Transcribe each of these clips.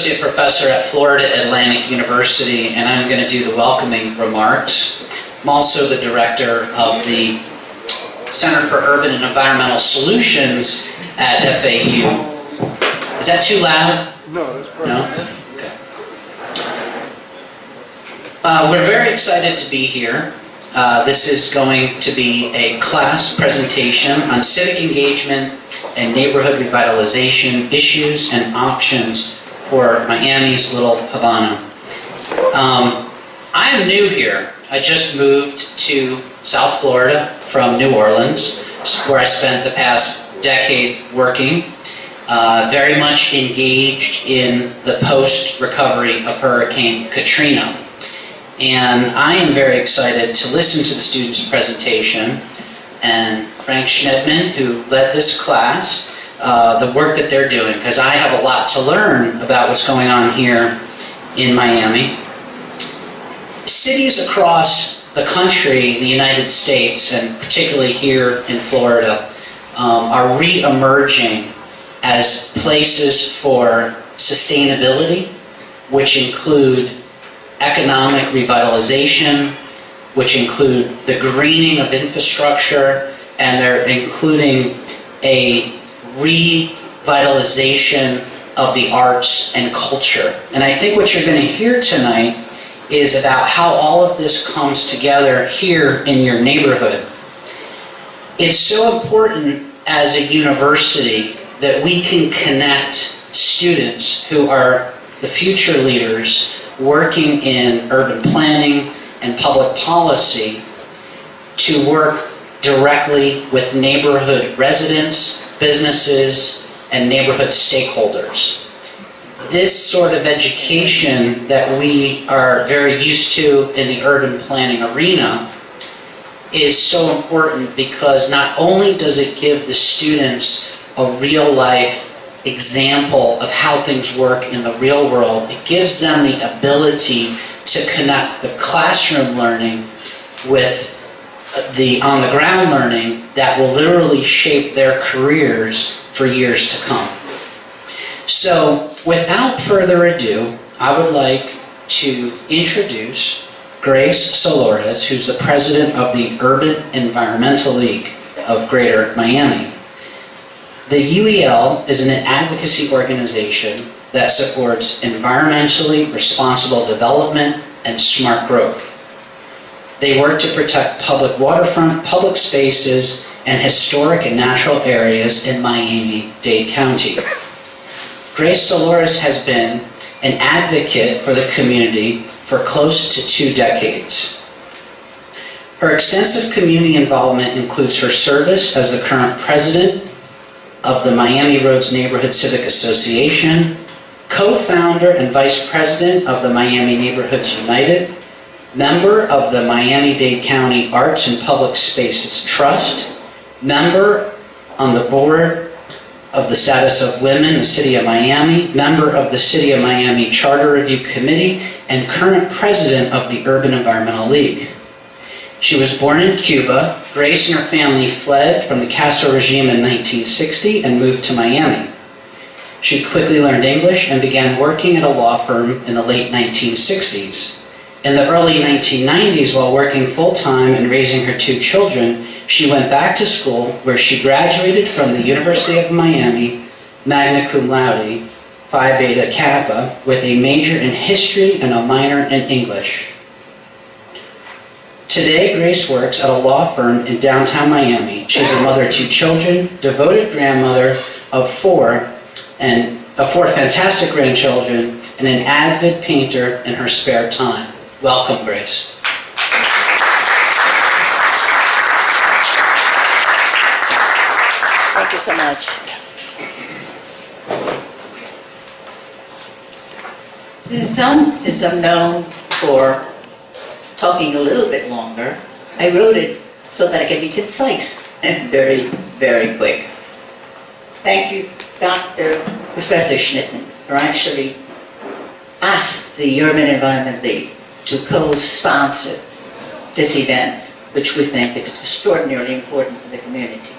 associate professor at Florida Atlantic University, and I'm going to do the welcoming remarks. I'm also the director of the Center for Urban and Environmental Solutions at FAU. Is that too loud? No, that's perfect. No? Okay. We're very excited to be here. This is going to be a class presentation on civic engagement and neighborhood revitalization issues and options for Miami's Little Havana. I am new here. I just moved to South Florida from New Orleans, where I spent the past decade working, very much engaged in the post-recovery of Hurricane Katrina. And I am very excited to listen to the students' presentation and Frank Schnittman, who led this class, the work that they're doing, because I have a lot to learn about what's going on here in Miami. Cities across the country, the United States, and particularly here in Florida, are re-emerging as places for sustainability, which include economic revitalization, which include the greening of infrastructure, and they're including a revitalization of the arts and culture. And I think what you're going to hear tonight is about how all of this comes together here in your neighborhood. It's so important as a university that we can connect students who are the future leaders working in urban planning and public policy to work directly with neighborhood residents, businesses, and neighborhood stakeholders. This sort of education that we are very used to in the urban planning arena is so important because not only does it give the students a real-life example of how things work in the real world, it gives them the ability to connect the classroom learning with the on-the-ground learning that will literally shape their careers for years to come. So, without further ado, I would like to introduce Grace Solores, who's the president of the Urban Environmental League of Greater Miami. The UEL is an advocacy organization that supports environmentally responsible development and smart growth. They work to protect public waterfront, public spaces, and historic and natural areas in Miami-Dade County. Grace Solores has been an advocate for the community for close to 2 decades. Her extensive community involvement includes her service as the current president of the Miami Roads Neighborhood Civic Association, co-founder and vice president of the Miami Neighborhoods United, member of the Miami-Dade County Arts and Public Spaces Trust, member on the board of the Status of Women in the City of Miami, member of the City of Miami Charter Review Committee, and current president of the Urban Environmental League. She was born in Cuba. Grace and her family fled from the Castro regime in 1960 and moved to Miami. She quickly learned English and began working at a law firm in the late 1960s. In the early 1990s, while working full-time and raising her 2 children, she went back to school where she graduated from the University of Miami, magna cum laude, Phi Beta Kappa, with a major in history and a minor in English. Today, Grace works at a law firm in downtown Miami. She's a mother of 2 children, devoted grandmother of 4 fantastic grandchildren, and an avid painter in her spare time. Welcome, Grace. Thank you so much. Since I'm known for talking a little bit longer, I wrote it so that I can be concise and very, very quick. Thank you, Professor Schnittman, for actually asked the Urban Environment League to co-sponsor this event, which we think is extraordinarily important for the community.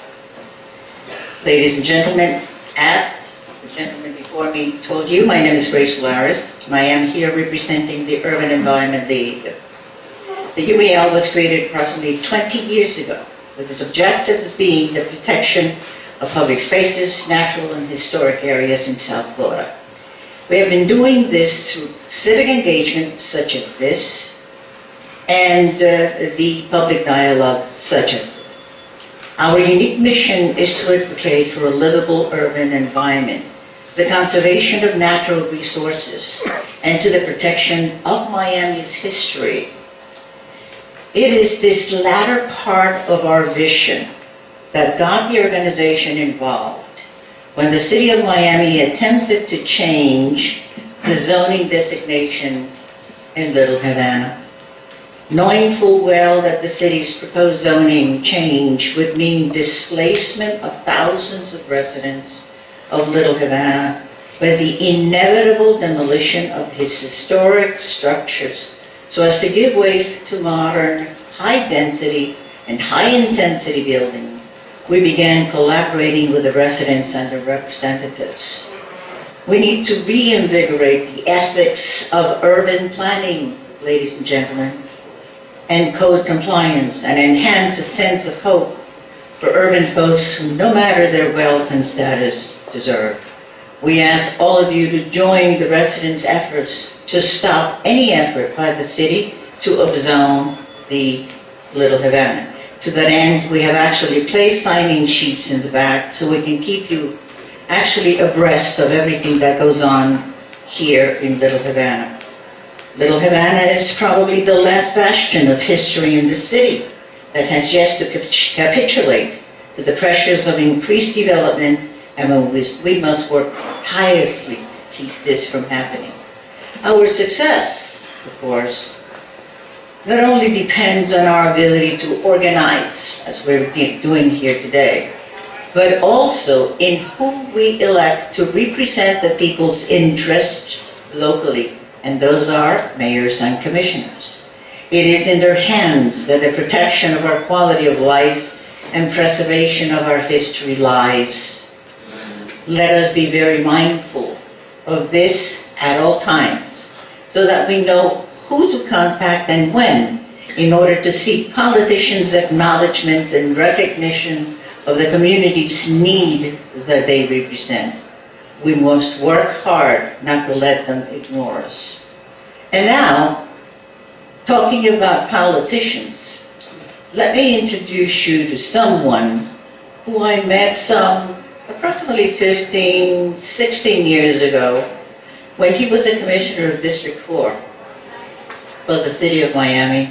Ladies and gentlemen, as the gentleman before before me told you, my name is Grace Solaris, and I am here representing the Urban Environment League. The UEL was created approximately 20 years ago, with its objectives being the protection of public spaces, natural and historic areas in South Florida. We have been doing this through civic engagement such as this, and the public dialogue such as this. Our unique mission is to advocate for a livable urban environment, the conservation of natural resources, and to the protection of Miami's history. It is this latter part of our vision that got the organization involved when the city of Miami attempted to change the zoning designation in Little Havana. Knowing full well that the city's proposed zoning change would mean displacement of thousands of residents of Little Havana, with the inevitable demolition of its historic structures so as to give way to modern, high-density and high-intensity buildings, we began collaborating with the residents and their representatives. We need to reinvigorate the ethics of urban planning, ladies and gentlemen, and code compliance, and enhance a sense of hope for urban folks who, no matter their wealth and status, deserve. We ask all of you to join the residents' efforts to stop any effort by the city to upzone the Little Havana. To that end, we have actually placed sign-in sheets in the back so we can keep you actually abreast of everything that goes on here in Little Havana. Little Havana is probably the last bastion of history in the city that has yet to capitulate to the pressures of increased development, and we must work tirelessly to keep this from happening. Our success, of course, not only depends on our ability to organize, as we're doing here today, but also in who we elect to represent the people's interests locally, and those are mayors and commissioners. It is in their hands that the protection of our quality of life and preservation of our history lies. Let us be very mindful of this at all times, so that we know who to contact and when, in order to seek politicians' acknowledgement and recognition of the community's need that they represent. We must work hard not to let them ignore us. And now, talking about politicians, let me introduce you to someone who I met approximately 15, 16 years ago when he was a commissioner of District 4 for the city of Miami,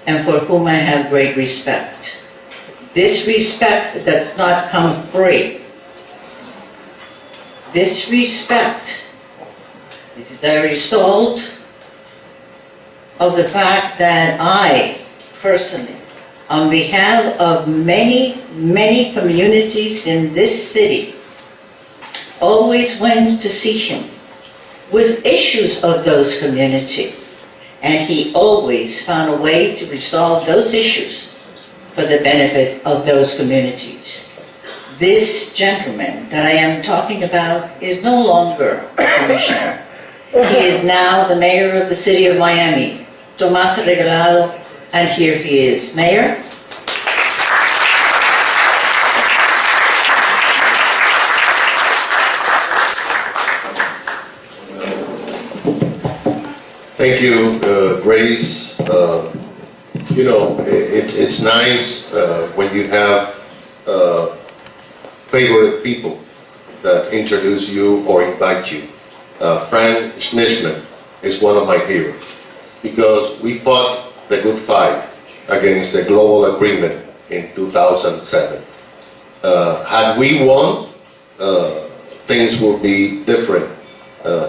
and for whom I have great respect. This respect does not come free. This respect is a result of the fact that I, personally, on behalf of many, many communities in this city, always went to see him with issues of those communities, and he always found a way to resolve those issues for the benefit of those communities. This gentleman that I am talking about is no longer a commissioner. He is now the mayor of the city of Miami, Tomas Regalado, and here he is. Mayor? Thank you, Grace. It's nice when you have favorite people that introduce you or invite you. Frank Schnitzman is one of my heroes because we fought the good fight against the global agreement in 2007. Had we won, things would be different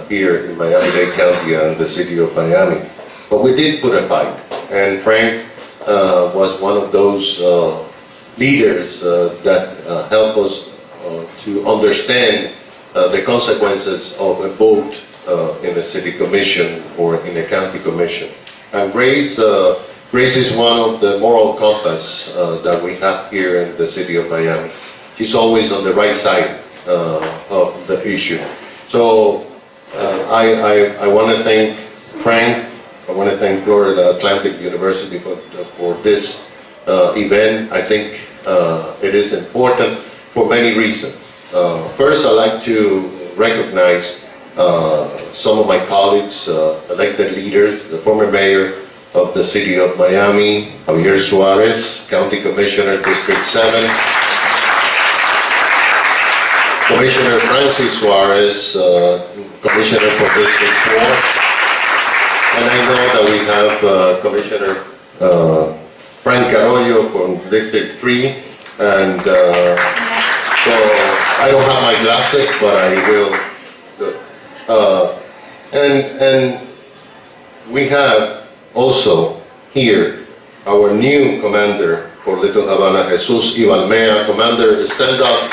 here in Miami-Dade County and the city of Miami. But we did put a fight, and Frank was one of those leaders that helped us to understand the consequences of a vote in a city commission or in a county commission. And Grace is one of the moral compass that we have here in the city of Miami. She's always on the right side of the issue. So I want to thank Frank, I want to thank Florida Atlantic University for this event. I think it is important for many reasons. First, I'd like to recognize some of my colleagues, elected leaders, the former mayor of the city of Miami, Javier Suarez, County Commissioner, District 7, Commissioner Francis Suarez, Commissioner for District 4, and I know that we have Commissioner Frank Arroyo from District 3, and so I don't have my glasses, but I will. And we have also here our new commander for Little Havana, Jesus Ibalmea. Commander, stand up.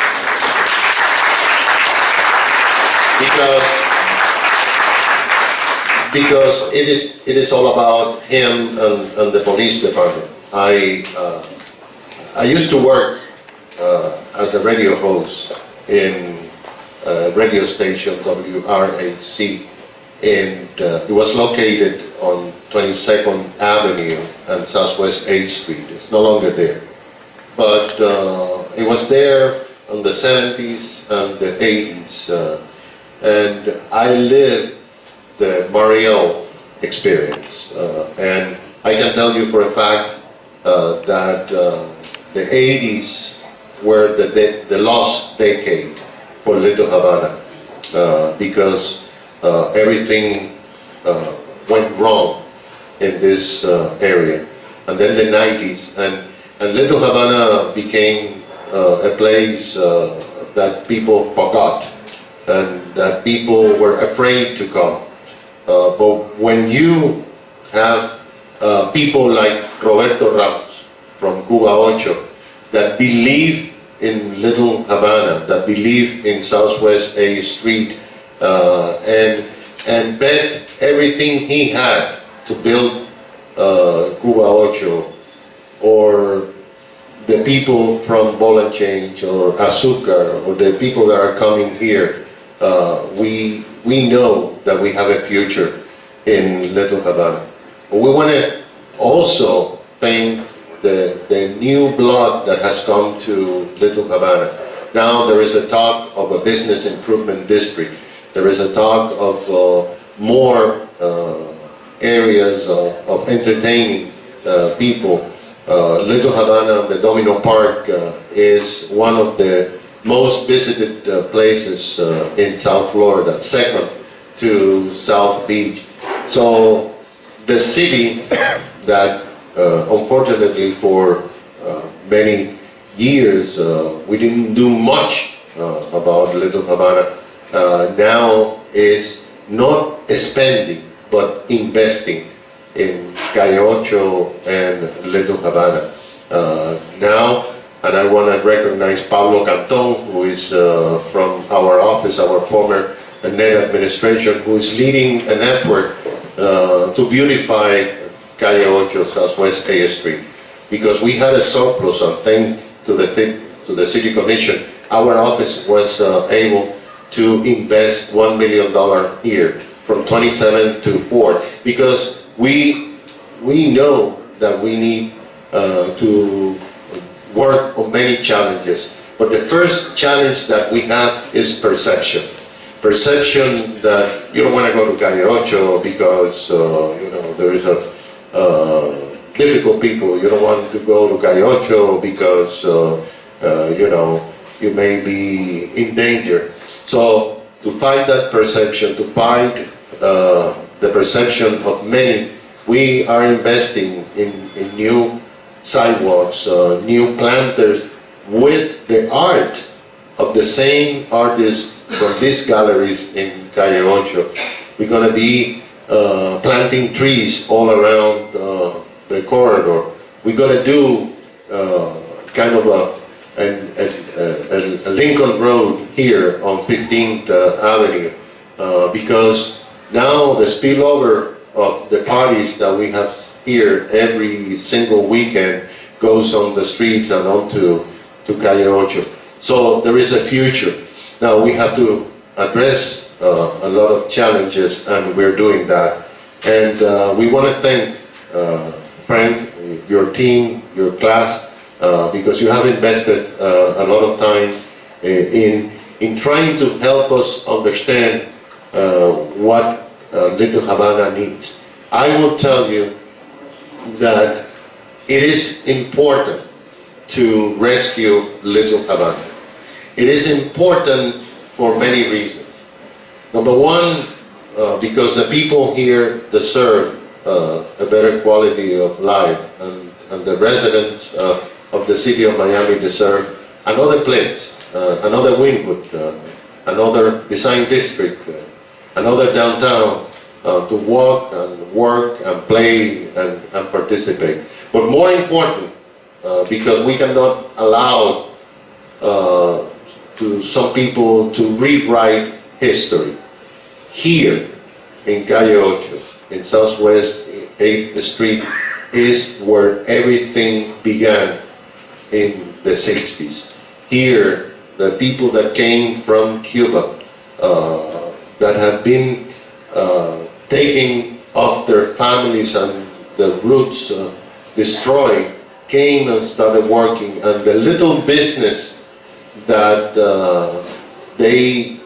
Because it is all about him and the police department. I used to work as a radio host in a radio station WRAC, and it was located on 22nd Avenue and Southwest 8th Street. It's no longer there, but it was there in the 70s and the 80s, and I lived the Mariel experience, and I can tell you for a fact that the 80s were the lost decade for Little Havana, because everything went wrong in this area. And then the 90s, and Little Havana became a place that people forgot, and that people were afraid to come. But when you have people like Roberto Ramos from Cuba Ocho that believe in Little Havana, that believe in Southwest 8th Street, and bet everything he had to build Cuba Ocho, or the people from Ball and Change or Azucar, or the people that are coming here, we know that we have a future in Little Havana. But we want to also thank the new blood that has come to Little Havana. Now there is a talk of a business improvement district. There is a talk of more areas of entertaining people. Little Havana, the Domino Park, is one of the most visited places in South Florida, second to South Beach. So the city that unfortunately for many years we didn't do much about Little Havana, now is not spending but investing in Calle Ocho and Little Havana now. And I want to recognize Pablo Canton, who is from our office, our former net administration, who is leading an effort to beautify Calle Ocho, Southwest 8th Street, because we had a surplus, and thanks to the City Commission, our office was able to invest $1 million here from 27 to 4, because we know that we need to work on many challenges. But the first challenge that we have is perception. Perception that you don't want to go to Calle Ocho because there is a difficult people. You don't want to go to Calle Ocho because you may be in danger. So to fight that perception, to fight the perception of many, we are investing in new sidewalks, new planters with the art of the same artists from these galleries in Calle Ocho. We're going to be planting trees all around the corridor. We're going to do kind of a Lincoln Road here on 15th Avenue because now the spillover of the parties that we have here every single weekend goes on the streets and onto Calle Ocho. So there is a future. Now we have to address a lot of challenges, and we're doing that. And we want to thank Frank, your team, your class, because you have invested a lot of time in trying to help us understand what Little Havana needs. I will tell you that it is important to rescue Little Havana. It is important for many reasons. Number one, because the people here deserve a better quality of life, and the residents of the city of Miami deserve another place, another Wynwood, another design district, another downtown to walk and work and play and participate. But more important, because we cannot allow to some people to rewrite history. Here in Calle 8, in Southwest 8th Street, is where everything began in the 60s. Here, the people that came from Cuba, that had been taking off their families and the roots destroyed, came and started working, and the little business that they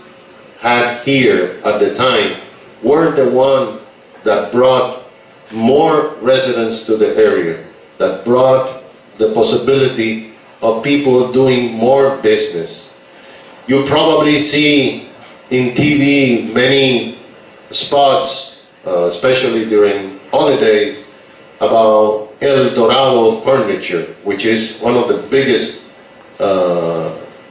had here at the time were the one that brought more residents to the area, that brought the possibility of people doing more business. You probably see in TV many spots, especially during holidays, about El Dorado Furniture, which is one of the biggest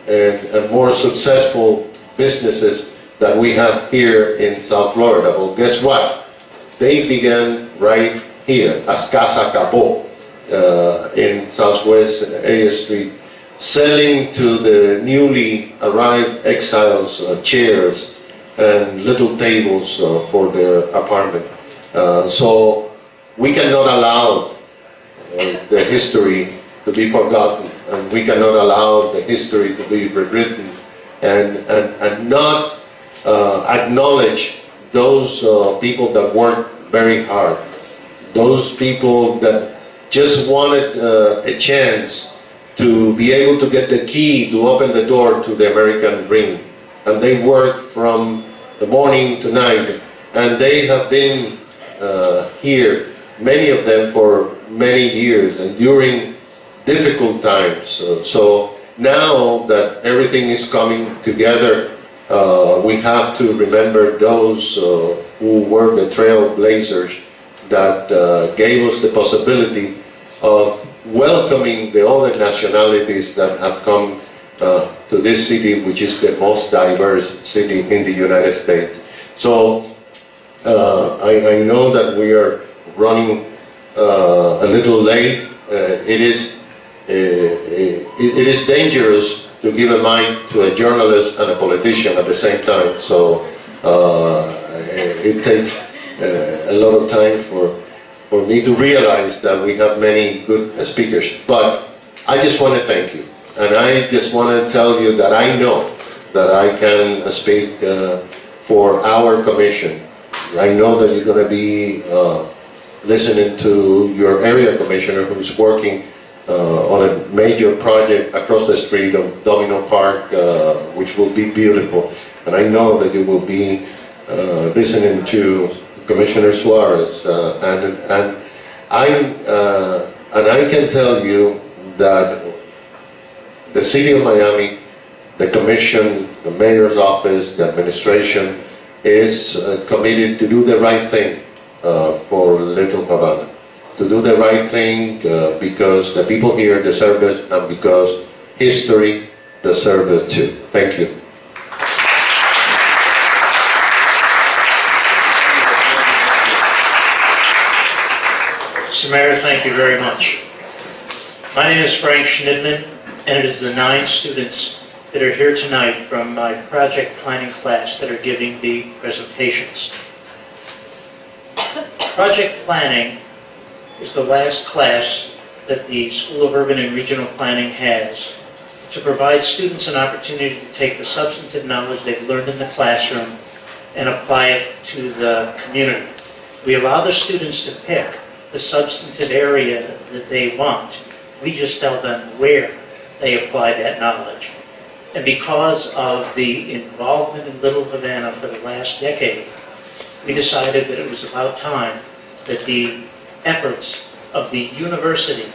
and more successful businesses that we have here in South Florida. Well, guess what? They began right here as Casa Capó in Southwest 8th Street, selling to the newly arrived exiles chairs and little tables for their apartment. So we cannot allow the history to be forgotten, and we cannot allow the history to be rewritten, and not acknowledge those people that worked very hard, those people that just wanted a chance to be able to get the key to open the door to the American dream. And they worked from the morning to night, and they have been here, many of them for many years, and during difficult times. So now that everything is coming together, we have to remember those who were the trailblazers that gave us the possibility of welcoming the other nationalities that have come to this city, which is the most diverse city in the United States. So I know that we are running a little late. It is dangerous to give a mic to a journalist and a politician at the same time. So it takes a lot of time for me to realize that we have many good speakers. But I just want to thank you. And I just want to tell you that I know that I can speak for our commission. I know that you're going to be listening to your area commissioner who's working on a major project across the street of Domino Park, which will be beautiful. And I know that you will be listening to Commissioner Suarez, and I can tell you that the City of Miami, the Commission, the Mayor's Office, the administration is committed to do the right thing for Little Havana, to do the right thing because the people here deserve it, and because history deserves it too. Thank you. Mr. Mayor, thank you very much. My name is Frank Schnidman, and it is the 9 students that are here tonight from my project planning class that are giving the presentations. Project planning is the last class that the School of Urban and Regional Planning has to provide students an opportunity to take the substantive knowledge they've learned in the classroom and apply it to the community. We allow the students to pick the substantive area that they want. We just tell them where they apply that knowledge. And because of the involvement in Little Havana for the last decade, we decided that it was about time that the efforts of the university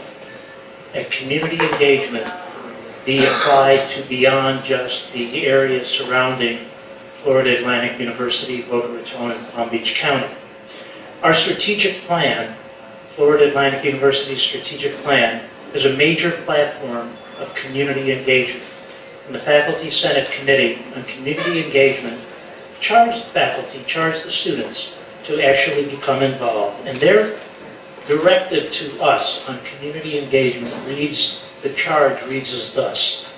and community engagement be applied to beyond just the areas surrounding Florida Atlantic University, Boca Raton, and Palm Beach County. Our strategic plan, Florida Atlantic University's strategic plan, is a major platform of community engagement. And the Faculty Senate Committee on Community Engagement charged the faculty, charged the students to actually become involved. And their directive to us on community engagement the charge reads as thus.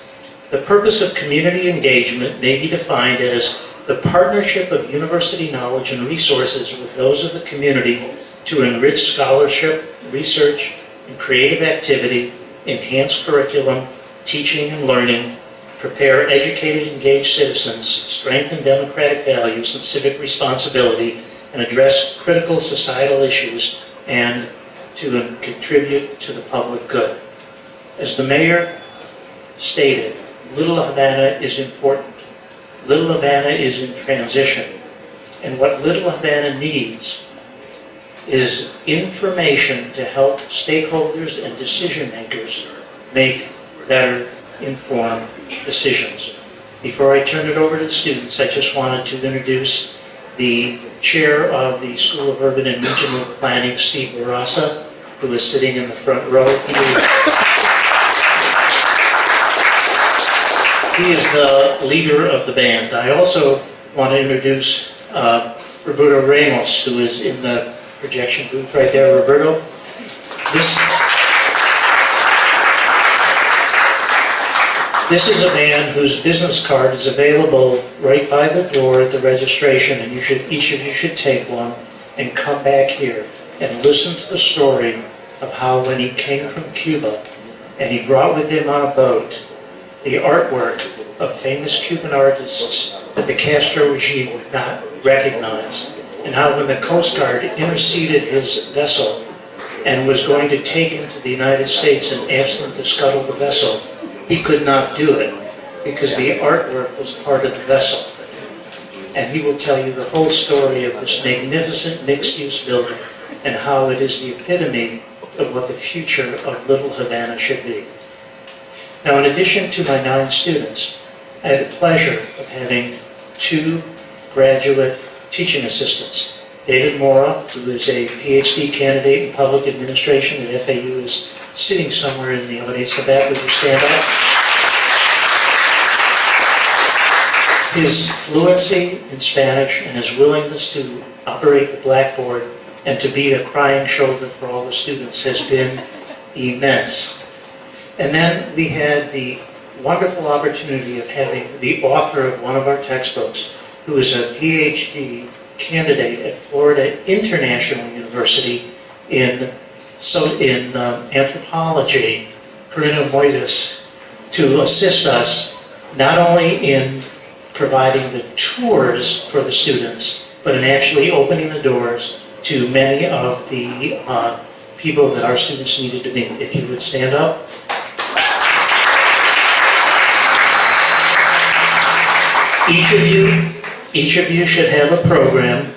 The purpose of community engagement may be defined as the partnership of university knowledge and resources with those of the community to enrich scholarship, research, and creative activity, enhance curriculum, teaching and learning, prepare educated, engaged citizens, strengthen democratic values and civic responsibility, and address critical societal issues, and to contribute to the public good. As the mayor stated, Little Havana is important. Little Havana is in transition. And what Little Havana needs is information to help stakeholders and decision makers make better informed decisions. Before I turn it over to the students, I just wanted to introduce the chair of the School of Urban and Regional Planning, Steve Barassa, who is sitting in the front row. He is the leader of the band. I also want to introduce Roberto Ramos, who is in the projection booth right there. Roberto, this is a man whose business card is available right by the door at the registration, and each of you should take one and come back here and listen to the story of how when he came from Cuba and he brought with him on a boat the artwork of famous Cuban artists that the Castro regime would not recognize, and how when the Coast Guard interceded his vessel and was going to take him to the United States and asked him to scuttle the vessel, he could not do it because the artwork was part of the vessel. And he will tell you the whole story of this magnificent mixed-use building and how it is the epitome of what the future of Little Havana should be. Now, in addition to my 9 students, I had the pleasure of having 2 graduate teaching assistants. David Mora, who is a PhD candidate in public administration at FAU, is sitting somewhere in the audience in the back. Would you stand up? His fluency in Spanish and his willingness to operate the blackboard and to be a crying shoulder for all the students has been immense. And then we had the wonderful opportunity of having the author of one of our textbooks, who is a PhD candidate at Florida International University in anthropology, Corinna Moitis, to assist us not only in providing the tours for the students, but in actually opening the doors to many of the people that our students needed to meet. If you would stand up. Each of you should have a program.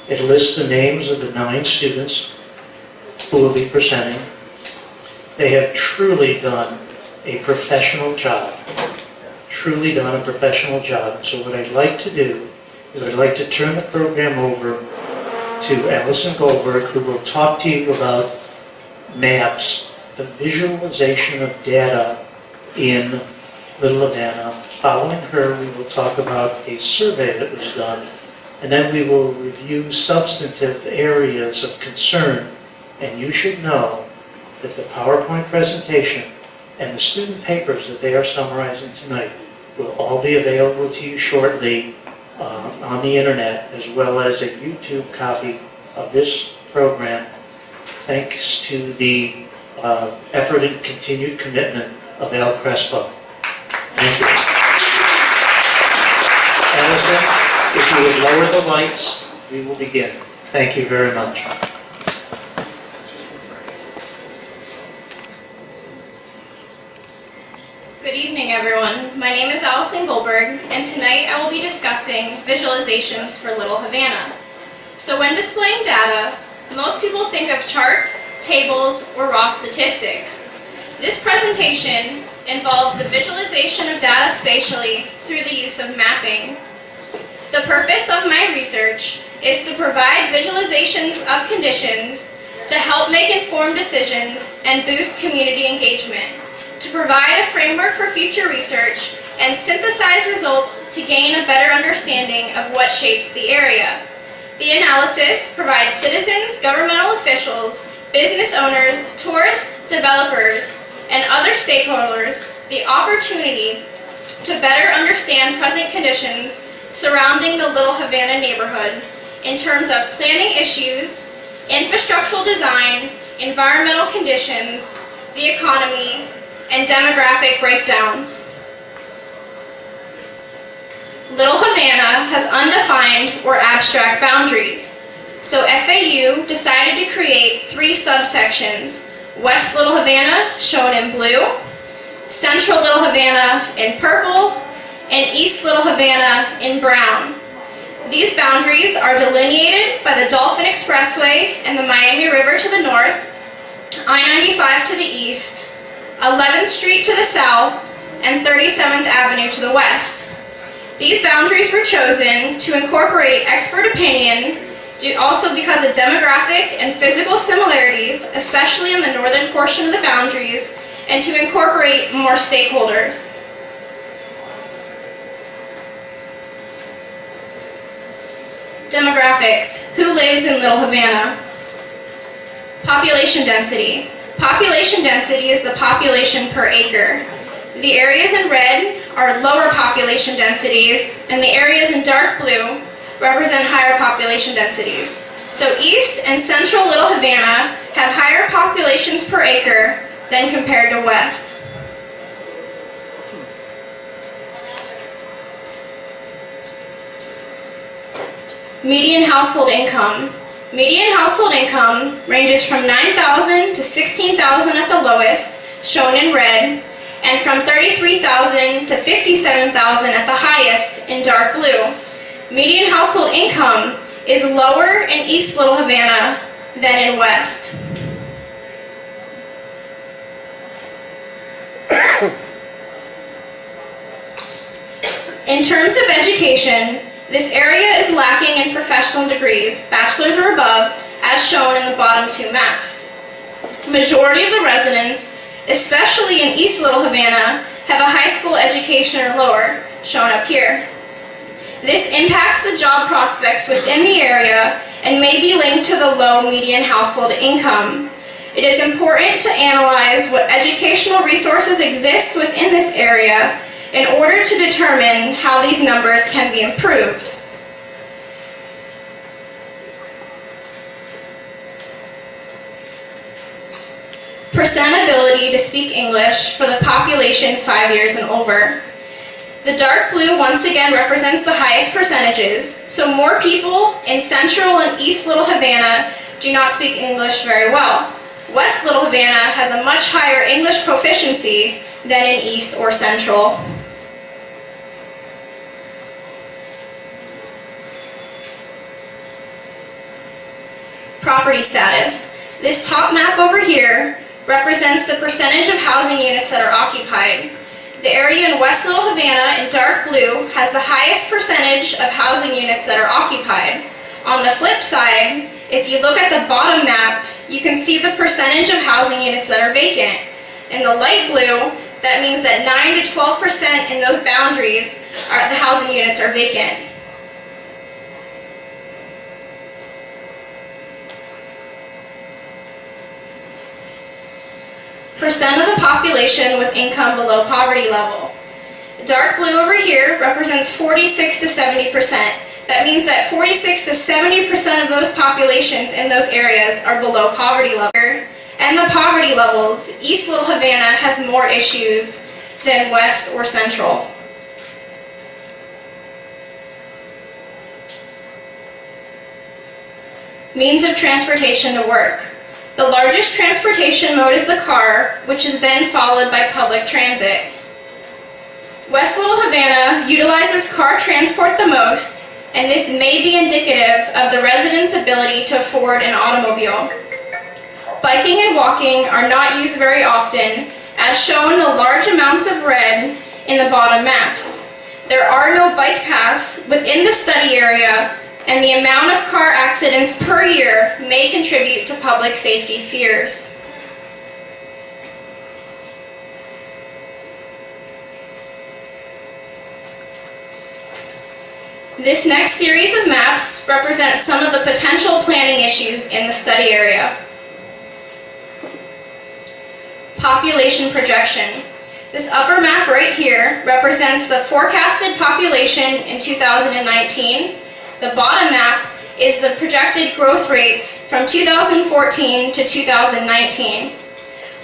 It lists the names of the 9 students who will be presenting. They have truly done a professional job. Truly done a professional job. So what I'd like to do is I'd like to turn the program over to Allison Goldberg, who will talk to you about maps, the visualization of data in Little Havana. Following her, we will talk about a survey that was done, and then we will review substantive areas of concern. And you should know that the PowerPoint presentation and the student papers that they are summarizing tonight will all be available to you shortly on the internet, as well as a YouTube copy of this program, thanks to the effort and continued commitment of Al Crespo. Thank you. Allison? If you would lower the lights, we will begin. Thank you very much. Good evening, everyone. My name is Allison Goldberg, and tonight I will be discussing visualizations for Little Havana. So when displaying data, most people think of charts, tables, or raw statistics. This presentation involves the visualization of data spatially through the use of mapping. The purpose of my research is to provide visualizations of conditions to help make informed decisions and boost community engagement, to provide a framework for future research and synthesize results to gain a better understanding of what shapes the area. The analysis provides citizens, governmental officials, business owners, tourists, developers, and other stakeholders the opportunity to better understand present conditions surrounding the Little Havana neighborhood in terms of planning issues, infrastructural design, environmental conditions, the economy, and demographic breakdowns. Little Havana has undefined or abstract boundaries, so FAU decided to create 3 subsections: West Little Havana, shown in blue, Central Little Havana in purple, and East Little Havana in brown. These boundaries are delineated by the Dolphin Expressway and the Miami River to the north, I-95 to the east, 11th Street to the south, and 37th Avenue to the west. These boundaries were chosen to incorporate expert opinion, also because of demographic and physical similarities, especially in the northern portion of the boundaries, and to incorporate more stakeholders. Demographics. Who lives in Little Havana? Population density. Population density is the population per acre. The areas in red are lower population densities, and the areas in dark blue represent higher population densities. So East and Central Little Havana have higher populations per acre than compared to West. Median household income. Median household income ranges from $9,000 to $16,000 at the lowest, shown in red, and from $33,000 to $57,000 at the highest, in dark blue. Median household income is lower in East Little Havana than in West. In terms of education, this area is lacking in professional degrees, bachelor's or above, as shown in the bottom 2 maps. Majority of the residents, especially in East Little Havana, have a high school education or lower, shown up here. This impacts the job prospects within the area and may be linked to the low median household income. It is important to analyze what educational resources exist within this area in order to determine how these numbers can be improved. Percent ability to speak English for the population 5 years and over. The dark blue once again represents the highest percentages, so more people in Central and East Little Havana do not speak English very well. West Little Havana has a much higher English proficiency than in East or Central. Property status. This top map over here represents the percentage of housing units that are occupied. The area in West Little Havana in dark blue has the highest percentage of housing units that are occupied. On the flip side, if you look at the bottom map, you can see the percentage of housing units that are vacant. In the light blue, that means that 9 to 12% in those boundaries the housing units are vacant. Percent of the population with income below poverty level. Dark blue over here represents 46 to 70%. That means that 46 to 70% of those populations in those areas are below poverty level. And the poverty levels, East Little Havana has more issues than West or Central. means of transportation to work. The largest transportation mode is the car, which is then followed by public transit. West Little Havana utilizes car transport the most, and this may be indicative of the residents' ability to afford an automobile. Biking and walking are not used very often, as shown in the large amounts of red in the bottom maps. There are no bike paths within the study area, and the amount of car accidents per year may contribute to public safety fears. This next series of maps represents some of the potential planning issues in the study area. Population projection. This upper map right here represents the forecasted population in 2019. The bottom map is the projected growth rates from 2014 to 2019.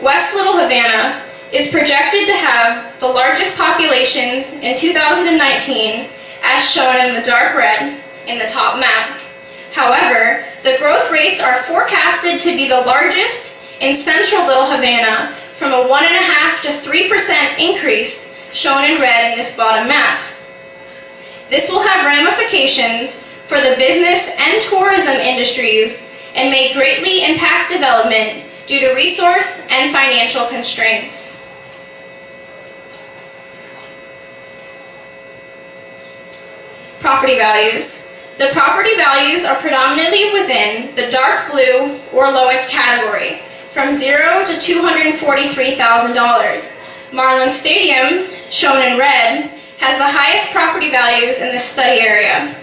West Little Havana is projected to have the largest populations in 2019, as shown in the dark red in the top map. However, the growth rates are forecasted to be the largest in central Little Havana, from a 1.5% to 3% increase shown in red in this bottom map. This will have ramifications for the business and tourism industries and may greatly impact development due to resource and financial constraints. Property values. The property values are predominantly within the dark blue or lowest category, from $0 to $243,000. Marlins Stadium, shown in red, has the highest property values in this study area.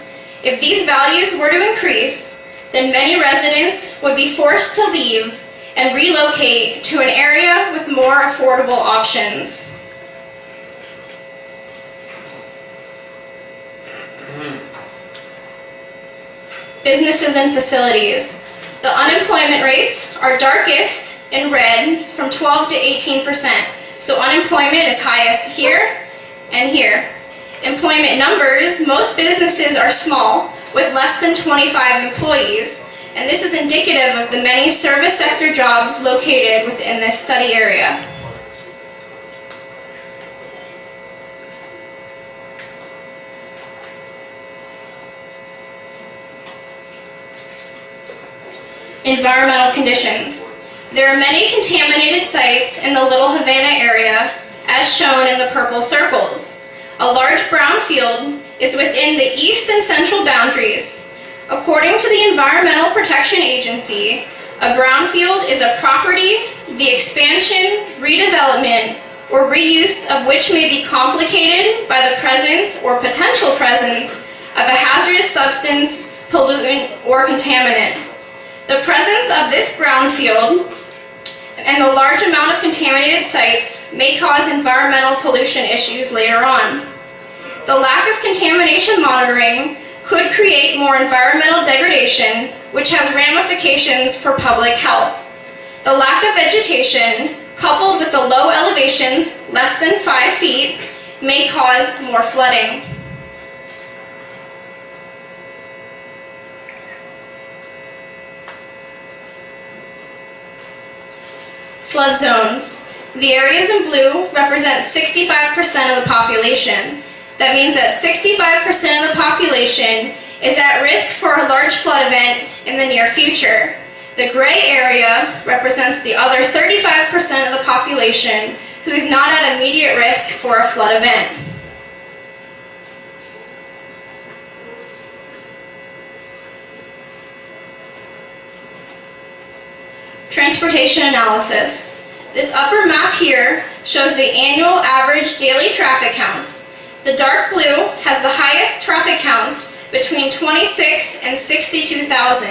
If these values were to increase, then many residents would be forced to leave and relocate to an area with more affordable options. Businesses and facilities. The unemployment rates are darkest in red, from 12 to 18%. So unemployment is highest here and here. Employment numbers, most businesses are small, with less than 25 employees, and this is indicative of the many service sector jobs located within this study area. Environmental conditions. There are many contaminated sites in the Little Havana area, as shown in the purple circles. A large brownfield is within the east and central boundaries. According to the Environmental Protection Agency, a brownfield is a property, the expansion, redevelopment, or reuse of which may be complicated by the presence or potential presence of a hazardous substance, pollutant, or contaminant. The presence of this brownfield and the large amount of contaminated sites may cause environmental pollution issues later on. The lack of contamination monitoring could create more environmental degradation, which has ramifications for public health. The lack of vegetation, coupled with the low elevations, less than 5 feet, may cause more flooding. Flood zones. The areas in blue represent 65% of the population. That means that 65% of the population is at risk for a large flood event in the near future. The gray area represents the other 35% of the population who is not at immediate risk for a flood event. Transportation analysis. This upper map here shows the annual average daily traffic counts. The dark blue has the highest traffic counts between 26 and 62,000.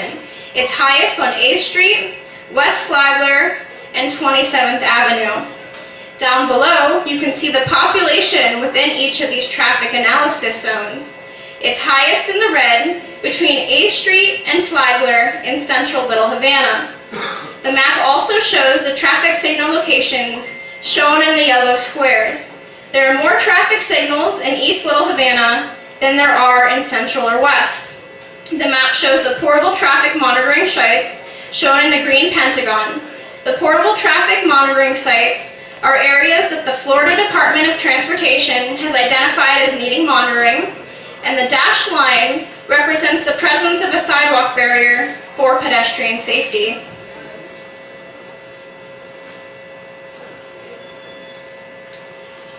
It's highest on 8th Street, West Flagler, and 27th Avenue. Down below, you can see the population within each of these traffic analysis zones. It's highest in the red between 8th Street and Flagler in central Little Havana. The map also shows the traffic signal locations shown in the yellow squares. There are more traffic signals in East Little Havana than there are in Central or West. The map shows the portable traffic monitoring sites shown in the green pentagon. The portable traffic monitoring sites are areas that the Florida Department of Transportation has identified as needing monitoring, and the dashed line represents the presence of a sidewalk barrier for pedestrian safety.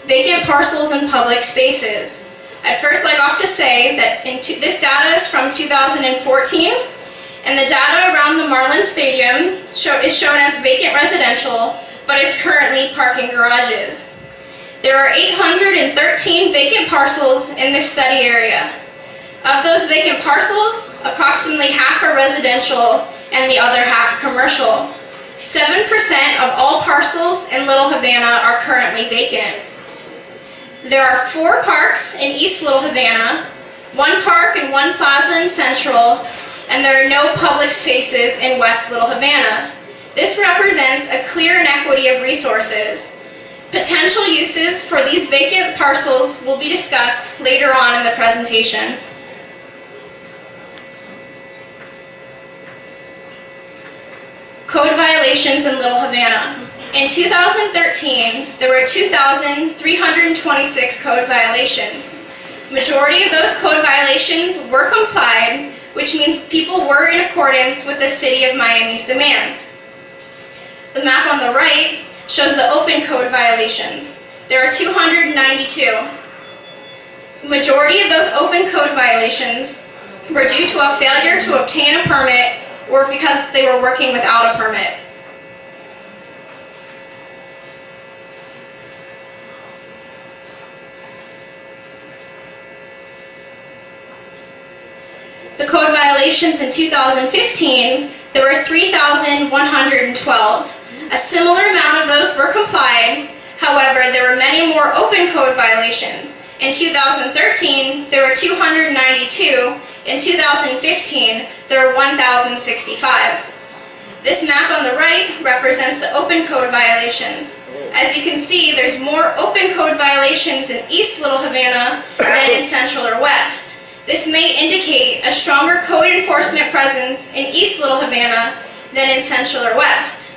Vacant parcels and public spaces. I'd first like off to say that this data is from 2014, and the data around the Marlins Stadium is shown as vacant residential, but is currently parking garages. There are 813 vacant parcels in this study area. Of those vacant parcels, approximately half are residential and the other half commercial. 7% of all parcels in Little Havana are currently vacant. There are 4 parks in East Little Havana, 1 park and 1 plaza in Central, and there are no public spaces in West Little Havana. This represents a clear inequity of resources. Potential uses for these vacant parcels will be discussed later on in the presentation. Code violations in Little Havana. In 2013, there were 2,326 code violations. Majority of those code violations were complied, which means people were in accordance with the City of Miami's demands. The map on the right shows the open code violations. There are 292. Majority of those open code violations were due to a failure to obtain a permit or because they were working without a permit. The code violations in 2015, there were 3,112. A similar amount of those were complied. However, there were many more open code violations. In 2013, there were 292. In 2015, there were 1,065. This map on the right represents the open code violations. As you can see, there's more open code violations in East Little Havana than in Central or West. This may indicate a stronger code enforcement presence in East Little Havana than in Central or West.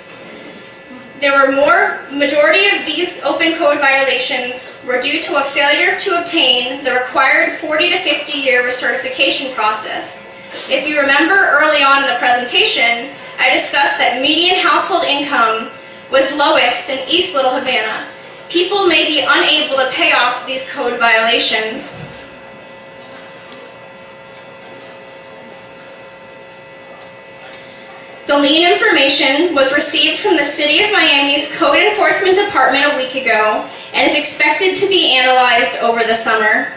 Majority of these open code violations were due to a failure to obtain the required 40 to 50 year recertification process. If you remember early on in the presentation, I discussed that median household income was lowest in East Little Havana. People may be unable to pay off these code violations. The lien information was received from the City of Miami's Code Enforcement Department a week ago and is expected to be analyzed over the summer.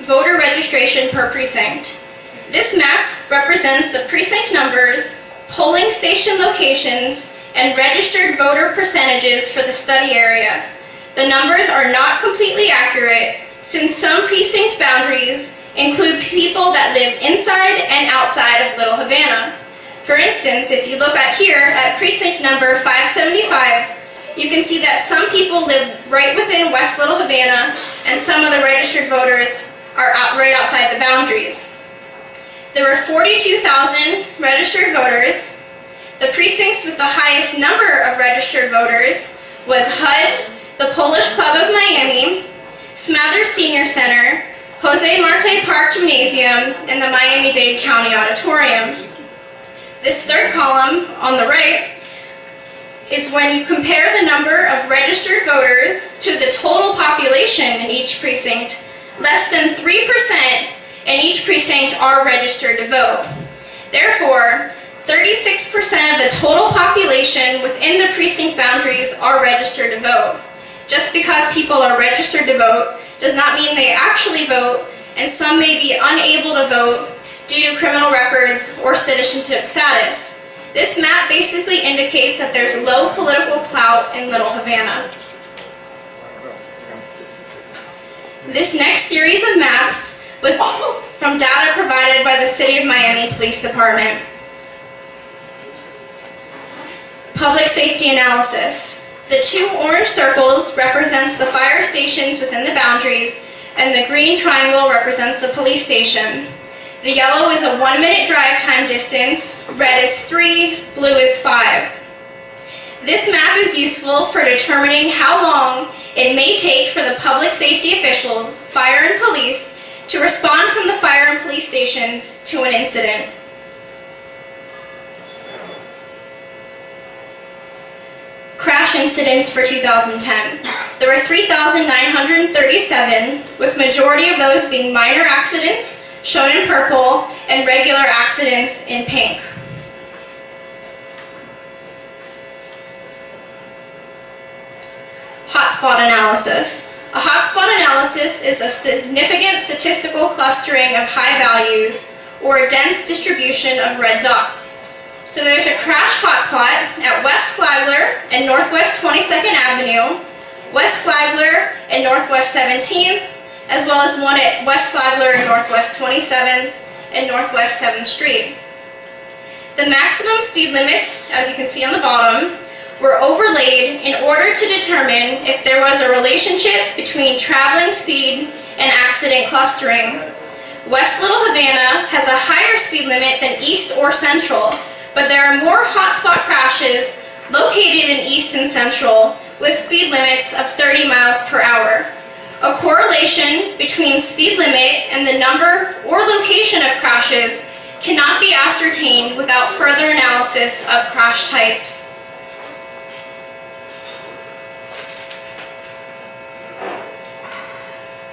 Voter registration per precinct. This map represents the precinct numbers, polling station locations, and registered voter percentages for the study area. The numbers are not completely accurate since some precinct boundaries include people that live inside and outside of Little Havana. For instance, if you look here at precinct number 575, you can see that some people live right within West Little Havana and some of the registered voters are right outside the boundaries. There were 42,000 registered voters. The precincts with the highest number of registered voters was HUD, the Polish Club of Miami, Smathers Senior Center, Jose Marte Park Gymnasium, and the Miami-Dade County Auditorium. This third column on the right is when you compare the number of registered voters to the total population in each precinct. Less than 3% in each precinct are registered to vote. Therefore, 36% of the total population within the precinct boundaries are registered to vote. Just because people are registered to vote does not mean they actually vote, and some may be unable to vote due to criminal records or citizenship status. This map basically indicates that there's low political clout in Little Havana. This next series of maps was from data provided by the City of Miami Police Department. Public safety analysis. The 2 orange circles represents the fire stations within the boundaries, and the green triangle represents the police station. The yellow is a 1-minute drive time distance, red is 3, blue is 5. This map is useful for determining how long it may take for the public safety officials, fire and police, to respond from the fire and police stations to an incident. Crash incidents for 2010. There were 3,937, with majority of those being minor accidents, shown in purple, and regular accidents in pink. Hotspot analysis. A hotspot analysis is a significant statistical clustering of high values or a dense distribution of red dots. So there's a crash hotspot at West Flagler and Northwest 22nd Avenue, West Flagler and Northwest 17th, as well as one at West Flagler and Northwest 27th and Northwest 7th Street. The maximum speed limits, as you can see on the bottom, were overlaid in order to determine if there was a relationship between traveling speed and accident clustering. West Little Havana has a higher speed limit than East or Central, but there are more hotspot crashes located in East and Central with speed limits of 30 miles per hour. A correlation between speed limit and the number or location of crashes cannot be ascertained without further analysis of crash types.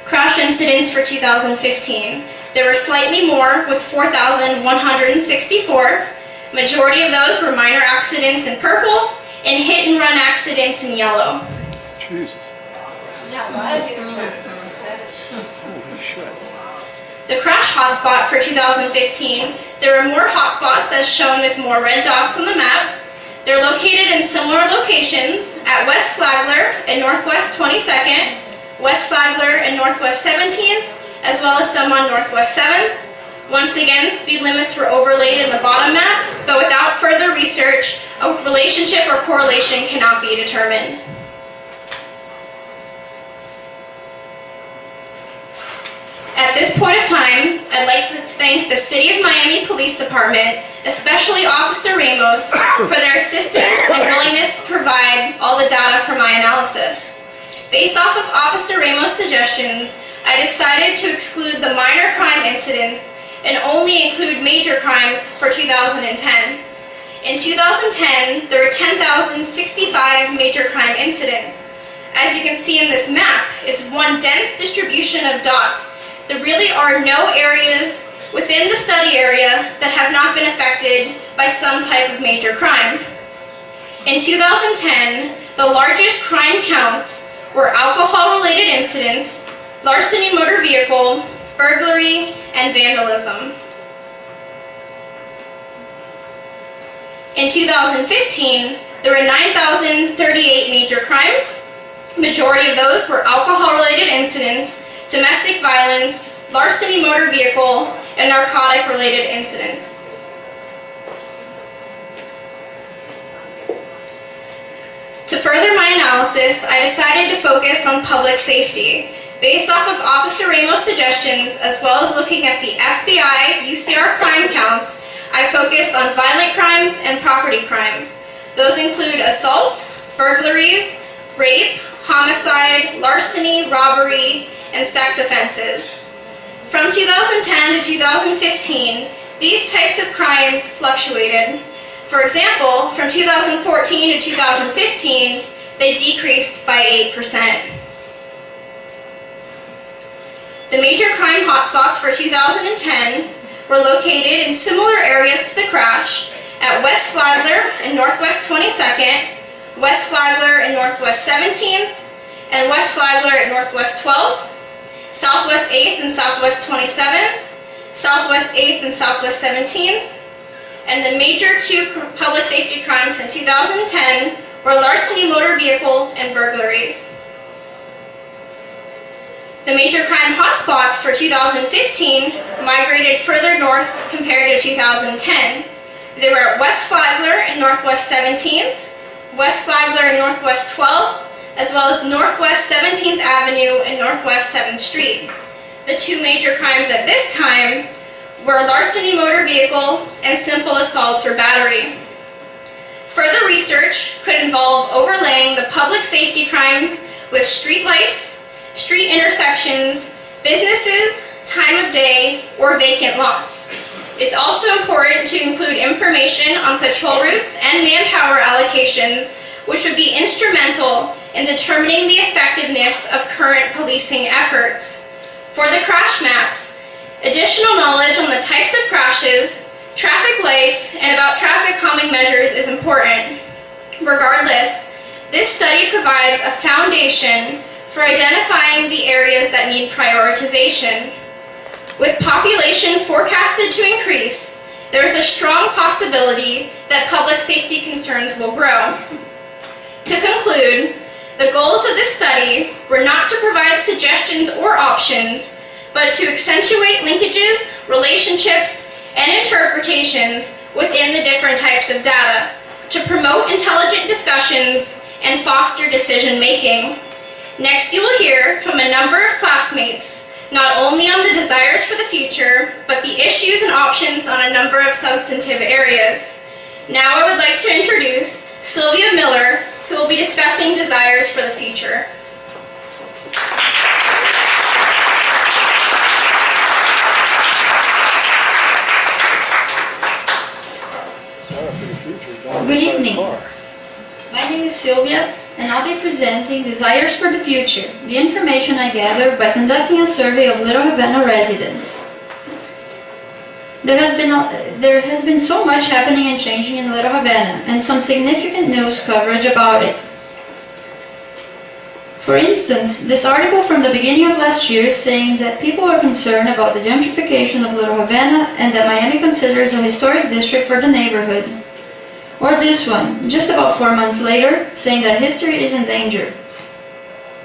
Crash incidents for 2015. There were slightly more with 4,164. Majority of those were minor accidents in purple and hit and run accidents in yellow. The crash hotspot for 2015. There were more hotspots as shown with more red dots on the map. They're located in similar locations at West Flagler and Northwest 22nd, West Flagler and Northwest 17th, as well as some on Northwest 7th. Once again, speed limits were overlaid in the bottom map, but without further research, a relationship or correlation cannot be determined. At this point of time, I'd like to thank the City of Miami Police Department, especially Officer Ramos, for their assistance and willingness to provide all the data for my analysis. Based off of Officer Ramos' suggestions, I decided to exclude the minor crime incidents and only include major crimes for 2010. In 2010, there were 10,065 major crime incidents. As you can see in this map, it's one dense distribution of dots. There really are no areas within the study area that have not been affected by some type of major crime. In 2010, the largest crime counts were alcohol-related incidents, larceny motor vehicle, burglary, and vandalism. In 2015, there were 9,038 major crimes. Majority of those were alcohol-related incidents, domestic violence, larceny motor vehicle, and narcotic-related incidents. To further my analysis, I decided to focus on public safety. Based off of Officer Ramos' suggestions, as well as looking at the FBI UCR crime counts, I focused on violent crimes and property crimes. Those include assaults, burglaries, rape, homicide, larceny, robbery, and sex offenses. From 2010 to 2015, these types of crimes fluctuated. For example, from 2014 to 2015, they decreased by 8%. The major crime hotspots for 2010 were located in similar areas to the crash at West Flagler and Northwest 22nd, West Flagler and Northwest 17th, and West Flagler and Northwest 12th, Southwest 8th and Southwest 27th, Southwest 8th and Southwest 17th, and the major two public safety crimes in 2010 were larceny motor vehicle and burglaries. The major crime hotspots for 2015 migrated further north compared to 2010. They were at West Flagler and Northwest 17th, West Flagler and Northwest 12th, as well as Northwest 17th Avenue and Northwest 7th Street. The two major crimes at this time were larceny motor vehicle and simple assaults or battery. Further research could involve overlaying the public safety crimes with street lights, street intersections, businesses, time of day, or vacant lots. It's also important to include information on patrol routes and manpower allocations, which would be instrumental in determining the effectiveness of current policing efforts. For the crash maps, additional knowledge on the types of crashes, traffic lights, and about traffic calming measures is important. Regardless, this study provides a foundation for identifying the areas that need prioritization. With population forecasted to increase, there is a strong possibility that public safety concerns will grow. To conclude, the goals of this study were not to provide suggestions or options, but to accentuate linkages, relationships, and interpretations within the different types of data, to promote intelligent discussions and foster decision-making. Next, you will hear from a number of classmates, not only on the desires for the future, but the issues and options on a number of substantive areas. Now I would like to introduce Sylvia Miller, who will be discussing desires for the future. Good evening. My name is Sylvia, and I'll be presenting Desires for the Future, the information I gathered by conducting a survey of Little Havana residents. There has been so much happening and changing in Little Havana, and some significant news coverage about it. For instance, this article from the beginning of last year saying that people are concerned about the gentrification of Little Havana and that Miami considers a historic district for the neighborhood. Or this one, just about 4 months later, saying that history is in danger.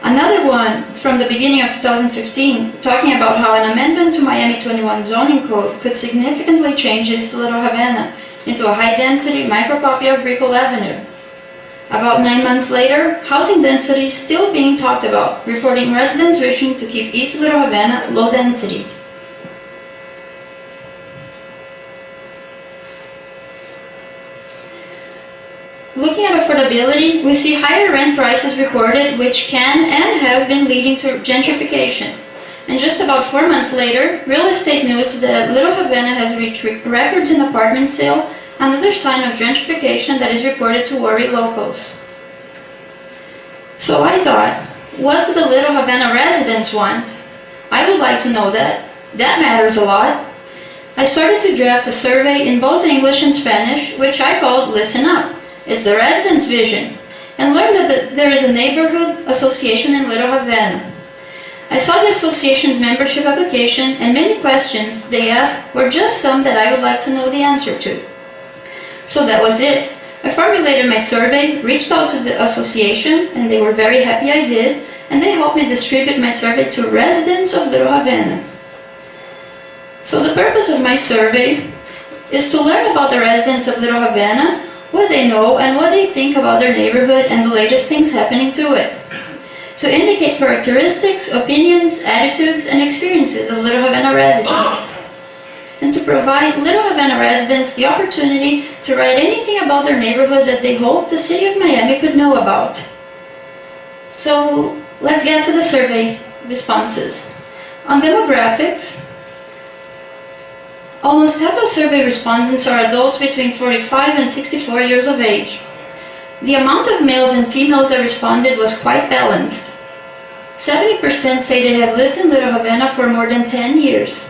Another one from the beginning of 2015, talking about how an amendment to Miami 21 zoning code could significantly change East Little Havana into a high-density microcopy of Brickell Avenue. About 9 months later, housing density still being talked about, reporting residents wishing to keep East Little Havana low density. Looking at affordability, we see higher rent prices reported, which can and have been leading to gentrification. And just about 4 months later, real estate notes that Little Havana has reached records in apartment sale, another sign of gentrification that is reported to worry locals. So I thought, what do the Little Havana residents want? I would like to know that. That matters a lot. I started to draft a survey in both English and Spanish, which I called Listen Up. It's the residents' vision, and learned that there is a neighborhood association in Little Havana. I saw the association's membership application, and many questions they asked were just some that I would like to know the answer to. So that was it. I formulated my survey, reached out to the association, and they were very happy I did, and they helped me distribute my survey to residents of Little Havana. So the purpose of my survey is to learn about the residents of Little Havana, what they know and what they think about their neighborhood and the latest things happening to it. To indicate characteristics, opinions, attitudes, and experiences of Little Havana residents. And to provide Little Havana residents the opportunity to write anything about their neighborhood that they hope the city of Miami could know about. So let's get to the survey responses. On demographics, almost half of survey respondents are adults between 45 and 64 years of age. The amount of males and females that responded was quite balanced. 70% say they have lived in Little Havana for more than 10 years.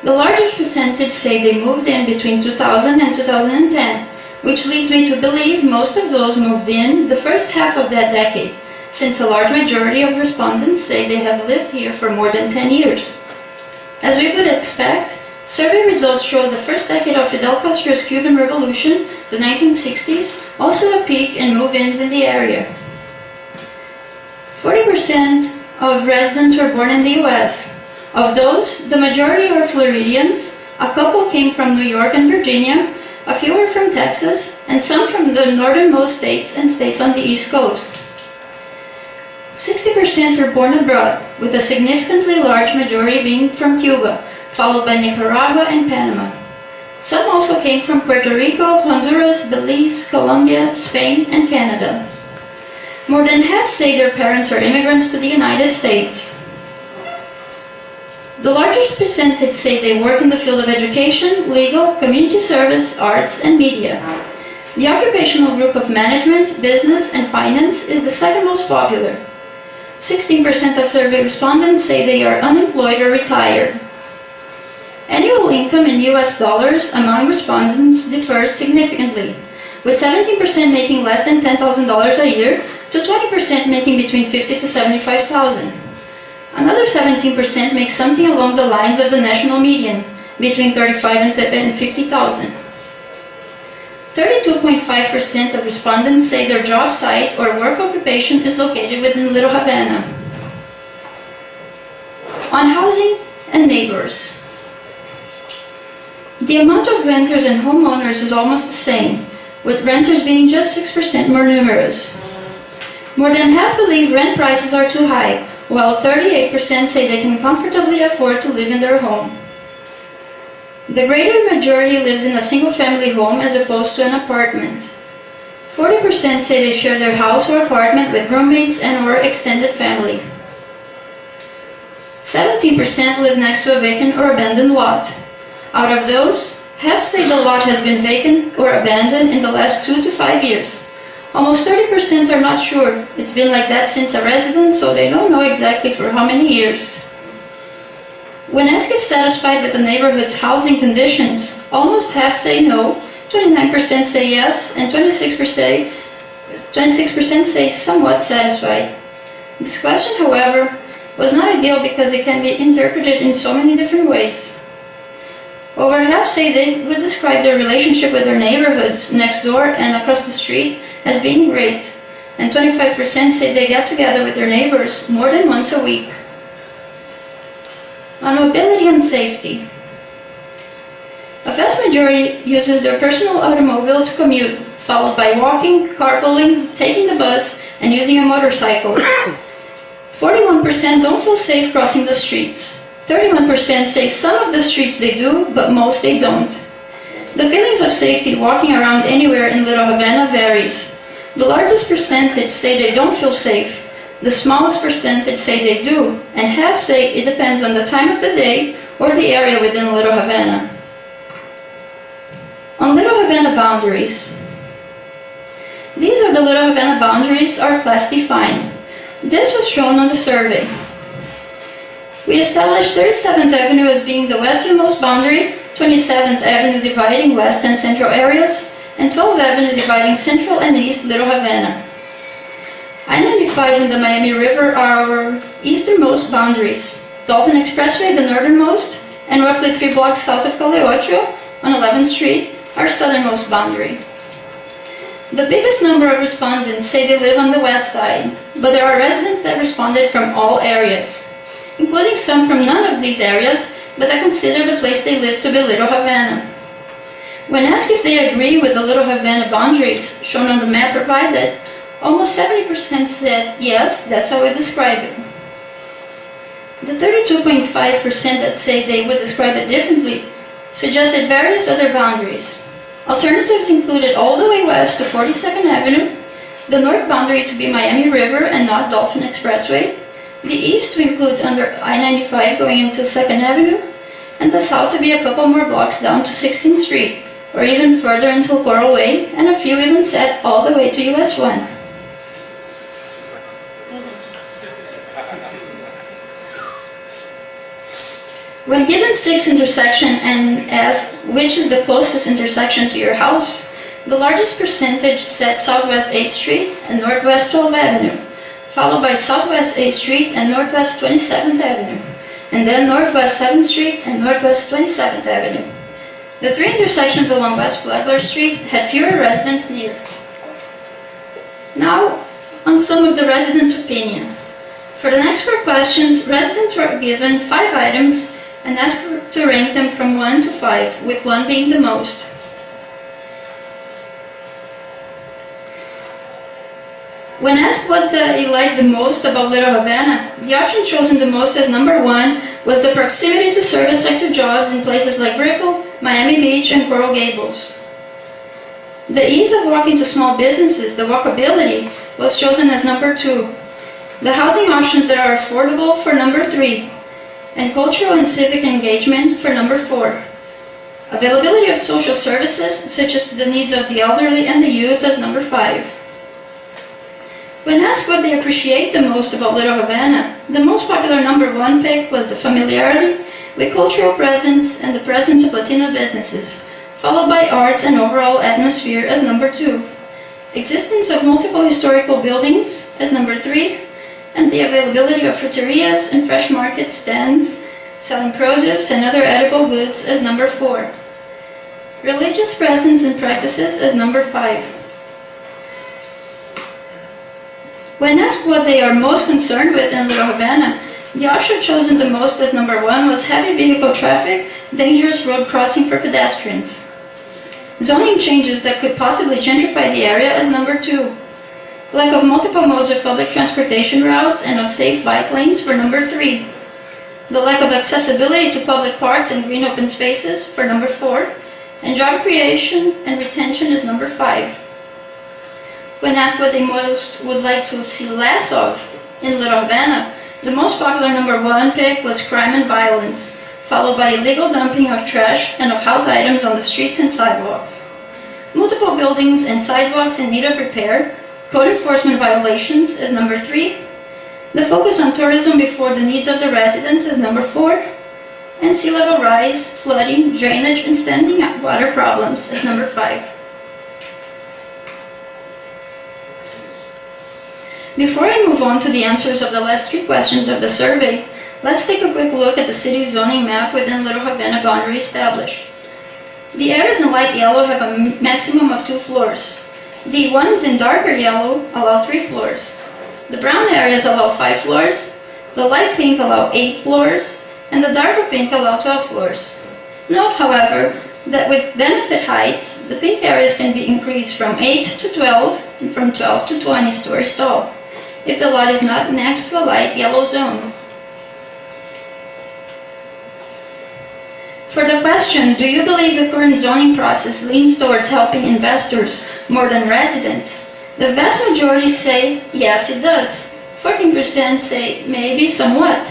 The largest percentage say they moved in between 2000 and 2010, which leads me to believe most of those moved in the first half of that decade, since a large majority of respondents say they have lived here for more than 10 years. As we would expect, survey results show the first decade of Fidel Castro's Cuban Revolution, the 1960s, also a peak in move-ins in the area. 40% of residents were born in the US. Of those, the majority are Floridians, a couple came from New York and Virginia, a few are from Texas, and some from the northernmost states and states on the East Coast. 60% were born abroad, with a significantly large majority being from Cuba, followed by Nicaragua and Panama. Some also came from Puerto Rico, Honduras, Belize, Colombia, Spain, and Canada. More than half say their parents are immigrants to the United States. The largest percentage say they work in the field of education, legal, community service, arts, and media. The occupational group of management, business, and finance is the second most popular. 16% of survey respondents say they are unemployed or retired. Annual income in US dollars among respondents differs significantly, with 17% making less than $10,000 a year to 20% making between $50,000 to $75,000. Another 17% makes something along the lines of the national median, between $35,000 and $50,000. 32.5% of respondents say their job site or work occupation is located within Little Havana. On housing and neighbors. The amount of renters and homeowners is almost the same, with renters being just 6% more numerous. More than half believe rent prices are too high, while 38% say they can comfortably afford to live in their home. The greater majority lives in a single-family home as opposed to an apartment. 40% say they share their house or apartment with roommates and/or extended family. 17% live next to a vacant or abandoned lot. Out of those, half say the lot has been vacant or abandoned in the last 2 to 5 years. Almost 30% are not sure. It's been like that since a resident, so they don't know exactly for how many years. When asked if satisfied with the neighborhood's housing conditions, almost half say no, 29% say yes, and 26% say somewhat satisfied. This question, however, was not ideal because it can be interpreted in so many different ways. Over half say they would describe their relationship with their neighborhoods next door and across the street as being great, and 25% say they get together with their neighbors more than once a week. On mobility and safety. A vast majority uses their personal automobile to commute, followed by walking, carpooling, taking the bus, and using a motorcycle. 41% don't feel safe crossing the streets. 31% say some of the streets they do, but most they don't. The feelings of safety walking around anywhere in Little Havana varies. The largest percentage say they don't feel safe. The smallest percentage say they do, and half say it depends on the time of the day or the area within Little Havana. On Little Havana boundaries. These are the Little Havana boundaries our class defined. This was shown on the survey. We established 37th Avenue as being the westernmost boundary, 27th Avenue dividing west and central areas, and 12th Avenue dividing central and east Little Havana. I-95 and the Miami River are our easternmost boundaries, Dolphin Expressway the northernmost, and roughly 3 blocks south of Calle Ocho on 11th Street, our southernmost boundary. The biggest number of respondents say they live on the west side, but there are residents that responded from all areas, including some from none of these areas, but that consider the place they live to be Little Havana. When asked if they agree with the Little Havana boundaries shown on the map provided, almost 70% said yes, that's how we describe it. The 32.5% that say they would describe it differently suggested various other boundaries. Alternatives included all the way west to 42nd Avenue, the north boundary to be Miami River and not Dolphin Expressway, the east to include under I-95 going into 2nd Avenue, and the south to be a couple more blocks down to 16th Street, or even further until Coral Way, and a few even said all the way to US 1. When given 6 intersections and asked which is the closest intersection to your house, the largest percentage said Southwest 8th Street and Northwest 12th Avenue, followed by Southwest 8th Street and Northwest 27th Avenue, and then Northwest 7th Street and Northwest 27th Avenue. The 3 intersections along West Flagler Street had fewer residents near. Now, on some of the residents' opinion. For the next 4 questions, residents were given 5 items and asked to rank them from 1 to 5, with 1 being the most. When asked what they liked the most about Little Havana, the option chosen the most as number 1 was the proximity to service sector jobs in places like Brickell, Miami Beach, and Coral Gables. The ease of walking to small businesses, the walkability, was chosen as number 2. The housing options that are affordable for number 3, and cultural and civic engagement for number 4. Availability of social services, such as to the needs of the elderly and the youth, as number 5. When asked what they appreciate the most about Little Havana, the most popular number 1 pick was the familiarity with cultural presence and the presence of Latino businesses, followed by arts and overall atmosphere as number 2. Existence of multiple historical buildings as number 3, and the availability of fruterias and fresh market stands selling produce and other edible goods as number 4. Religious presence and practices as number 5. When asked what they are most concerned with in Little Havana, the option chosen the most as number 1 was heavy vehicle traffic, dangerous road crossing for pedestrians. Zoning changes that could possibly gentrify the area as number 2. Lack of multiple modes of public transportation routes and of safe bike lanes for number 3. The lack of accessibility to public parks and green open spaces for number 4. And job creation and retention is number 5. When asked what they most would like to see less of in Little Havana, the most popular number 1 pick was crime and violence, followed by illegal dumping of trash and of house items on the streets and sidewalks. Multiple buildings and sidewalks in need of repair, code enforcement violations is number 3, the focus on tourism before the needs of the residents is number 4, and sea level rise, flooding, drainage, and standing water problems is number 5. Before I move on to the answers of the last 3 questions of the survey, let's take a quick look at the city's zoning map within Little Havana boundary established. The areas in light yellow have a maximum of 2 floors. The ones in darker yellow allow 3 floors. The brown areas allow 5 floors, the light pink allow 8 floors, and the darker pink allow 12 floors. Note, however, that with benefit heights, the pink areas can be increased from 8 to 12 and from 12 to 20 stories tall, if the lot is not next to a light yellow zone. For the question, do you believe the current zoning process leans towards helping investors more than residents? The vast majority say, yes, it does. 14% say, maybe, somewhat.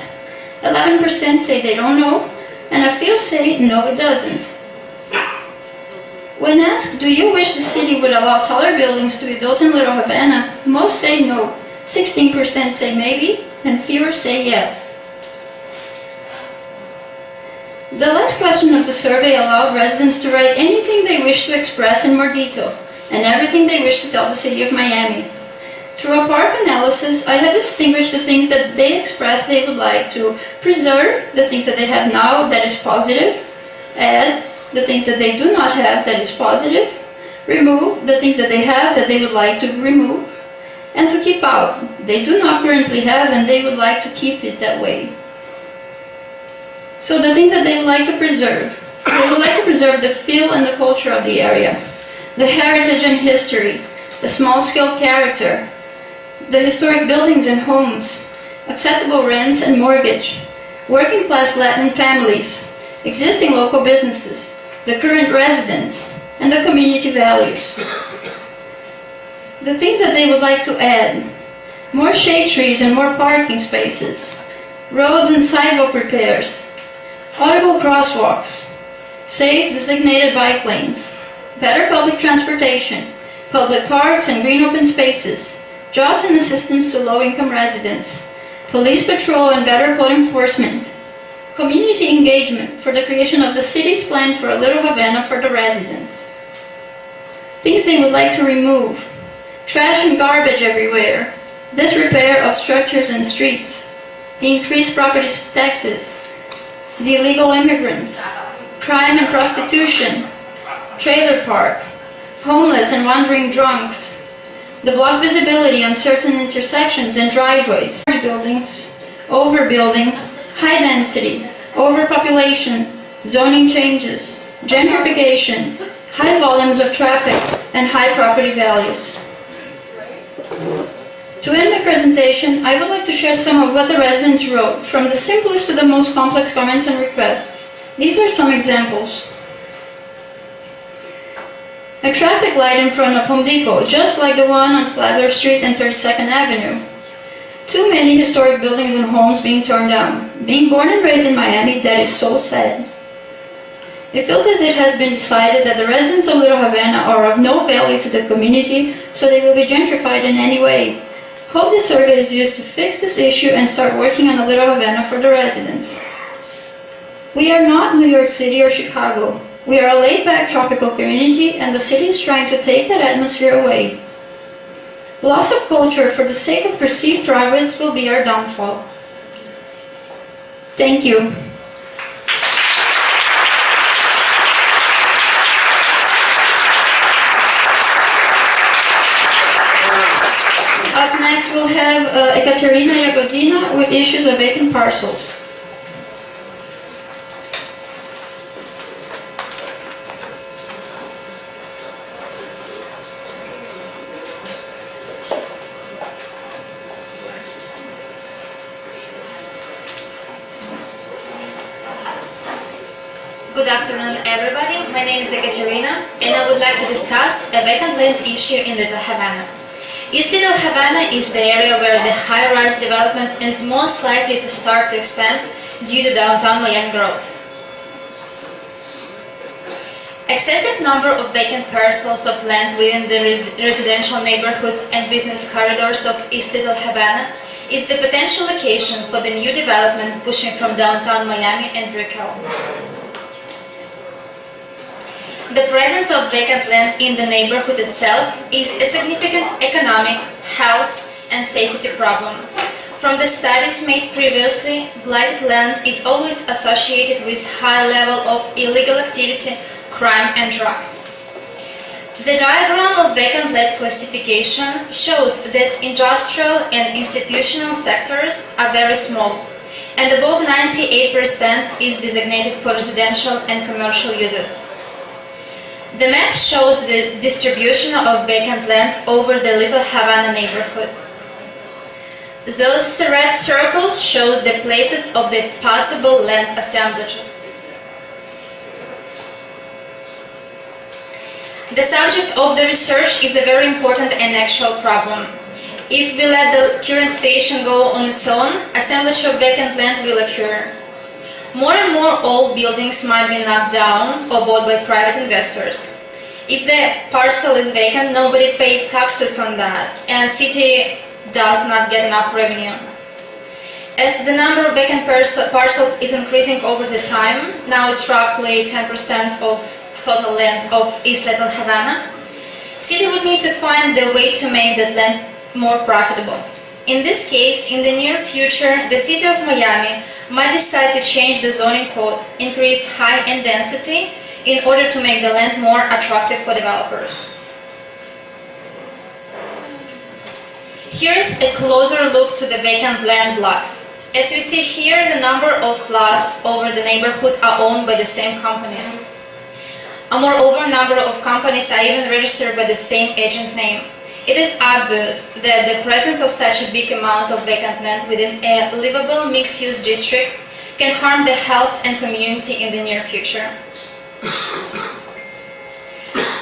11% say they don't know, and a few say, no, it doesn't. When asked, do you wish the city would allow taller buildings to be built in Little Havana, most say no. 16% say maybe, and fewer say yes. The last question of the survey allowed residents to write anything they wish to express in more detail, and everything they wish to tell the city of Miami. Through a park analysis, I have distinguished the things that they express they would like to preserve, the things that they have now that is positive, add the things that they do not have that is positive, remove the things that they have that they would like to remove, and to keep out. They do not currently have and they would like to keep it that way. So the things that they would like to preserve. They would like to preserve the feel and the culture of the area, the heritage and history, the small-scale character, the historic buildings and homes, accessible rents and mortgage, working-class Latin families, existing local businesses, the current residents, and the community values. The things that they would like to add: more shade trees and more parking spaces, roads and sidewalk repairs, audible crosswalks, safe designated bike lanes, better public transportation, public parks and green open spaces, jobs and assistance to low-income residents, police patrol and better code enforcement, community engagement for the creation of the city's plan for a Little Havana for the residents. Things they would like to remove: trash and garbage everywhere, disrepair of structures and streets, the increased property taxes, the illegal immigrants, crime and prostitution, trailer park, homeless and wandering drunks, the block visibility on certain intersections and driveways, large buildings, overbuilding, high density, overpopulation, zoning changes, gentrification, high volumes of traffic, and high property values. To end my presentation, I would like to share some of what the residents wrote, from the simplest to the most complex comments and requests. These are some examples. A traffic light in front of Home Depot, just like the one on Flagler Street and 32nd Avenue. Too many historic buildings and homes being torn down. Being born and raised in Miami, that is so sad. It feels as it has been decided that the residents of Little Havana are of no value to the community, so they will be gentrified in any way. Hope this survey is used to fix this issue and start working on a Little Havana for the residents. We are not New York City or Chicago. We are a laid-back tropical community, and the city is trying to take that atmosphere away. Loss of culture for the sake of perceived progress will be our downfall. Thank you. Up next, we'll have Ekaterina Yagodina with issues of vacant parcels. Good afternoon, everybody. My name is Ekaterina, and I would like to discuss a vacant land issue in Little Havana. East Little Havana is the area where the high-rise development is most likely to start to expand due to downtown Miami growth. Excessive number of vacant parcels of land within the residential neighborhoods and business corridors of East Little Havana is the potential location for the new development pushing from downtown Miami and Brickell. The presence of vacant land in the neighborhood itself is a significant economic, health, and safety problem. From the studies made previously, blighted land is always associated with high level of illegal activity, crime, and drugs. The diagram of vacant land classification shows that industrial and institutional sectors are very small, and above 98% is designated for residential and commercial uses. The map shows the distribution of vacant land over the Little Havana neighborhood. Those red circles show the places of the possible land assemblages. The subject of the research is a very important and actual problem. If we let the current station go on its own, assemblage of vacant land will occur. More and more old buildings might be knocked down or bought by private investors. If the parcel is vacant, nobody paid taxes on that, and city does not get enough revenue. As the number of vacant parcels is increasing over the time, now it's roughly 10% of total land of East Little Havana, city would need to find the way to make that land more profitable. In this case, in the near future, the city of Miami might decide to change the zoning code, increase height and density, in order to make the land more attractive for developers. Here's a closer look to the vacant land blocks. As you see here, the number of lots over the neighborhood are owned by the same companies. A moreover, number of companies are even registered by the same agent name. It is obvious that the presence of such a big amount of vacant land within a livable mixed-use district can harm the health and community in the near future.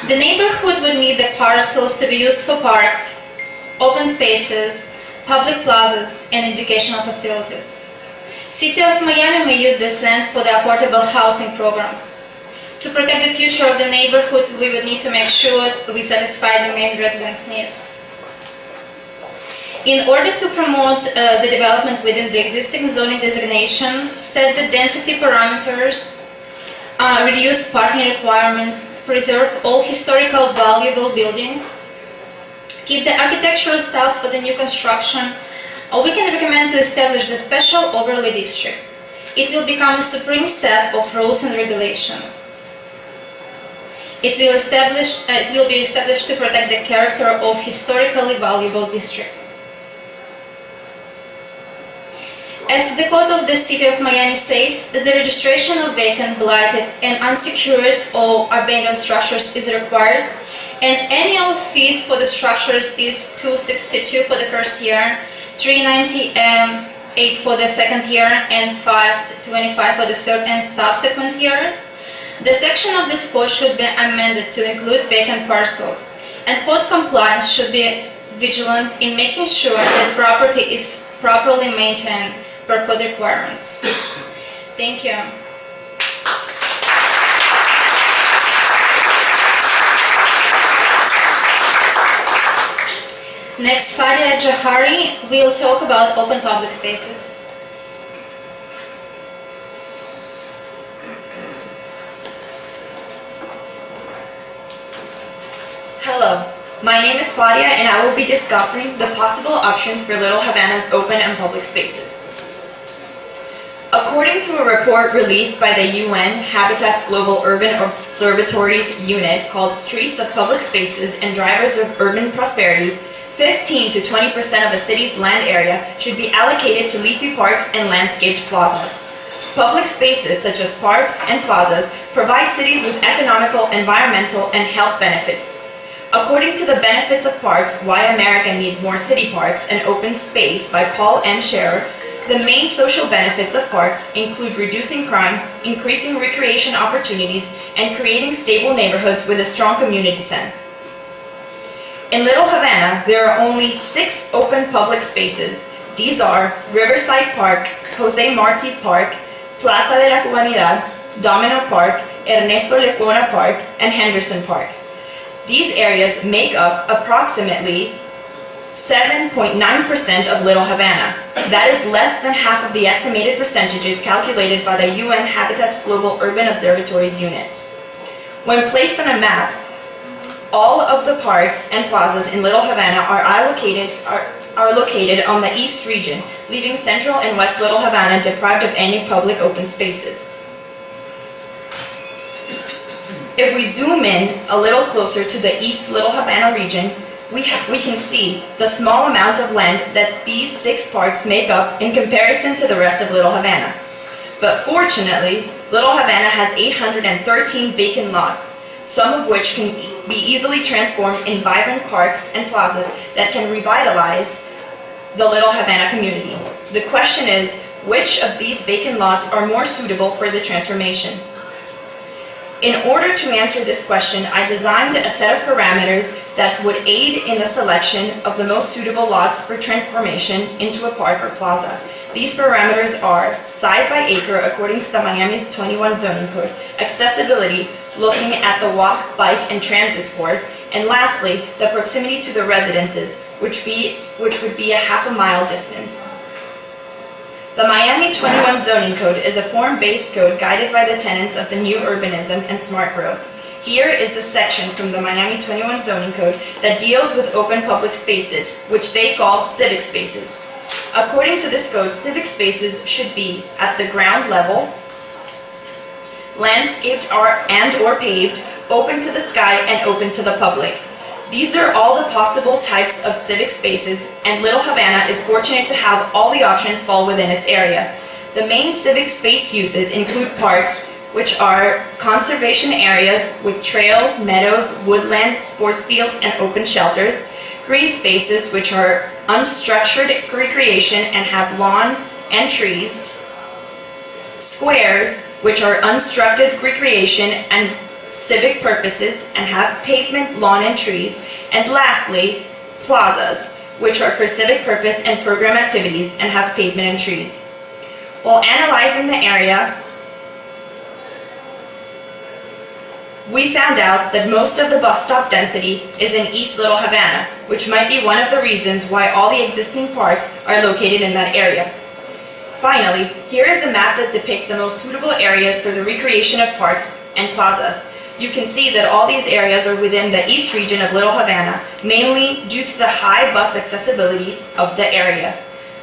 The neighborhood would need the parcels to be used for park, open spaces, public plazas, and educational facilities. City of Miami may use this land for the affordable housing programs. To protect the future of the neighborhood, we would need to make sure we satisfy the main residents' needs. In order to promote the development within the existing zoning designation, set the density parameters, reduce parking requirements, preserve all historical valuable buildings, keep the architectural styles for the new construction, or we can recommend to establish the special overlay district. It will become a supreme set of rules and regulations. It will be established to protect the character of historically valuable district. As the code of the City of Miami says, the registration of vacant, blighted, and unsecured or abandoned structures is required And annual fees for the structures is $262 for the first year, $398 for the second year, and $525 for the third and subsequent years. The section of this code should be amended to include vacant parcels, and code compliance should be vigilant in making sure that property is properly maintained per code requirements. Thank you. Next, Fadia Jahari will talk about open public spaces. Hello, my name is Fadia and I will be discussing the possible options for Little Havana's open and public spaces. According to a report released by the UN Habitat's Global Urban Observatory's unit called Streets of Public Spaces and Drivers of Urban Prosperity, 15 to 20% of a city's land area should be allocated to leafy parks and landscaped plazas. Public spaces such as parks and plazas provide cities with economical, environmental, and health benefits. According to The Benefits of Parks, Why America Needs More City Parks and Open Space by Paul M. Scherer, the main social benefits of parks include reducing crime, increasing recreation opportunities, and creating stable neighborhoods with a strong community sense. In Little Havana, there are only 6 open public spaces. These are Riverside Park, Jose Marti Park, Plaza de la Cubanidad, Domino Park, Ernesto Lecuona Park, and Henderson Park. These areas make up approximately 7.9% of Little Havana. That is less than half of the estimated percentages calculated by the UN Habitat's Global Urban Observatory's unit. When placed on a map, all of the parks and plazas in Little Havana are located on the east region, leaving central and west Little Havana deprived of any public open spaces. If we zoom in a little closer to the East Little Havana region, we can see the small amount of land that these 6 parks make up in comparison to the rest of Little Havana. But fortunately, Little Havana has 813 vacant lots, some of which can be easily transformed in vibrant parks and plazas that can revitalize the Little Havana community. The question is, which of these vacant lots are more suitable for the transformation? In order to answer this question, I designed a set of parameters that would aid in the selection of the most suitable lots for transformation into a park or plaza. These parameters are size by acre according to the Miami 21 zoning code, accessibility looking at the walk, bike, and transit scores, and lastly, the proximity to the residences, which would be a half-a-mile distance. The Miami 21 zoning code is a form-based code guided by the tenets of the new urbanism and smart growth. Here is the section from the Miami 21 zoning code that deals with open public spaces, which they call civic spaces. According to this code, civic spaces should be at the ground level, landscaped or paved, open to the sky, and open to the public. These are all the possible types of civic spaces, and Little Havana is fortunate to have all the options fall within its area. The main civic space uses include parks, which are conservation areas with trails, meadows, woodland, sports fields, and open shelters. Green spaces, which are unstructured recreation and have lawn and trees. Squares, which are unstructured recreation and civic purposes and have pavement, lawn, and trees. And lastly, plazas, which are for civic purpose and program activities and have pavement and trees. While analyzing the area, we found out that most of the bus stop density is in East Little Havana, which might be one of the reasons why all the existing parks are located in that area. Finally, here is a map that depicts the most suitable areas for the recreation of parks and plazas. You can see that all these areas are within the east region of Little Havana, mainly due to the high bus accessibility of the area.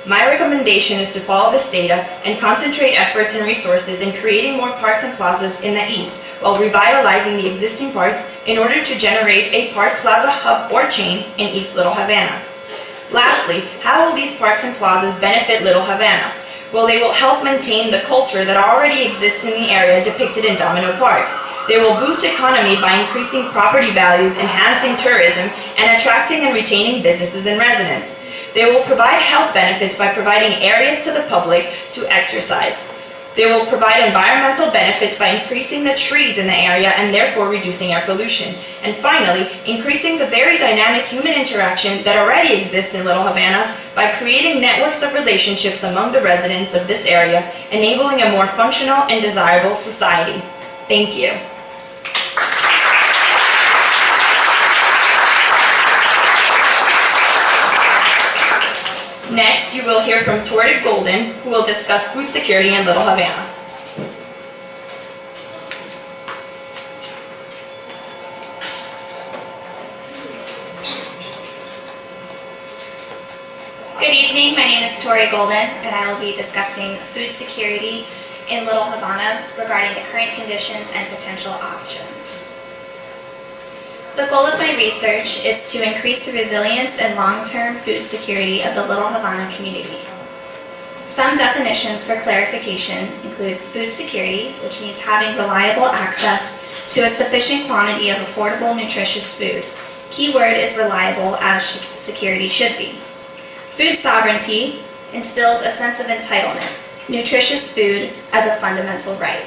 My recommendation is to follow this data and concentrate efforts and resources in creating more parks and plazas in the east, while revitalizing the existing parks in order to generate a park plaza hub or chain in East Little Havana. Lastly, how will these parks and plazas benefit Little Havana? Well, they will help maintain the culture that already exists in the area depicted in Domino Park. They will boost economy by increasing property values, enhancing tourism, and attracting and retaining businesses and residents. They will provide health benefits by providing areas to the public to exercise. They will provide environmental benefits by increasing the trees in the area and therefore reducing air pollution. And finally, increasing the very dynamic human interaction that already exists in Little Havana by creating networks of relationships among the residents of this area, enabling a more functional and desirable society. Thank you. Next, you will hear from Torrid Golden, who will discuss food security in Little Havana. Good evening, my name is Tori Golden, and I will be discussing food security in Little Havana regarding the current conditions and potential options. The goal of my research is to increase the resilience and long-term food security of the Little Havana community. Some definitions for clarification include food security, which means having reliable access to a sufficient quantity of affordable, nutritious food. Key word is reliable, as security should be. Food sovereignty instills a sense of entitlement, nutritious food as a fundamental right.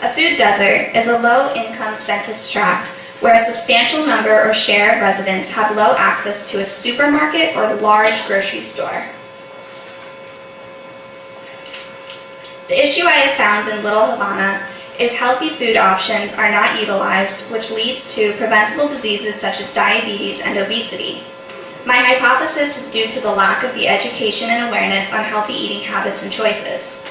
A food desert is a low-income census tract where a substantial number or share of residents have low access to a supermarket or large grocery store. The issue I have found in Little Havana is healthy food options are not utilized, which leads to preventable diseases such as diabetes and obesity. My hypothesis is due to the lack of the education and awareness on healthy eating habits and choices.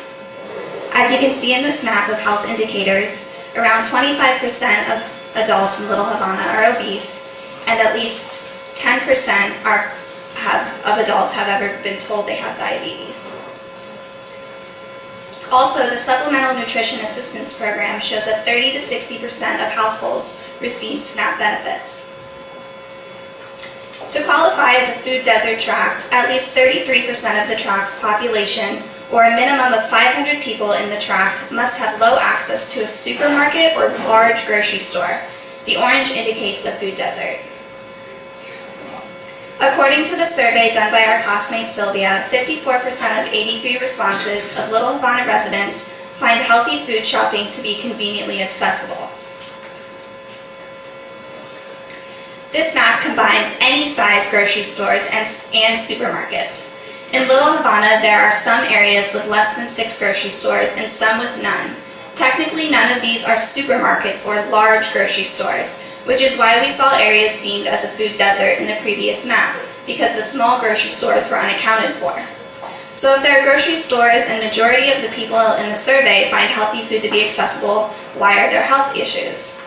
As you can see in this map of health indicators, around 25% of adults in Little Havana are obese, and at least 10% of adults have ever been told they have diabetes. Also, the Supplemental Nutrition Assistance Program shows that 30 to 60% of households receive SNAP benefits. To qualify as a food desert tract, at least 33% of the tract's population, or a minimum of 500 people in the tract, must have low access to a supermarket or large grocery store. The orange indicates the food desert. According to the survey done by our classmate Sylvia, 54% of 83 responses of Little Havana residents find healthy food shopping to be conveniently accessible. This map combines any size grocery stores and supermarkets. In Little Havana, there are some areas with less than 6 grocery stores and some with none. Technically, none of these are supermarkets or large grocery stores, which is why we saw areas deemed as a food desert in the previous map, because the small grocery stores were unaccounted for. So if there are grocery stores and majority of the people in the survey find healthy food to be accessible, why are there health issues?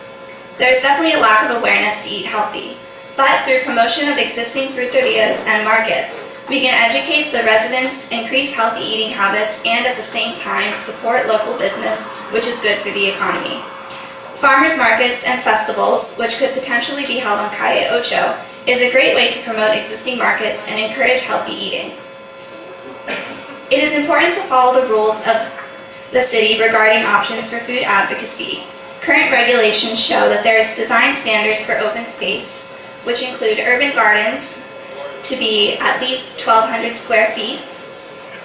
There's definitely a lack of awareness to eat healthy, but through promotion of existing fruterias and markets, we can educate the residents, increase healthy eating habits, and at the same time support local business, which is good for the economy. Farmers markets and festivals, which could potentially be held on Calle Ocho, is a great way to promote existing markets and encourage healthy eating. It is important to follow the rules of the city regarding options for food advocacy. Current regulations show that there is design standards for open space, which include urban gardens to be at least 1,200 square feet.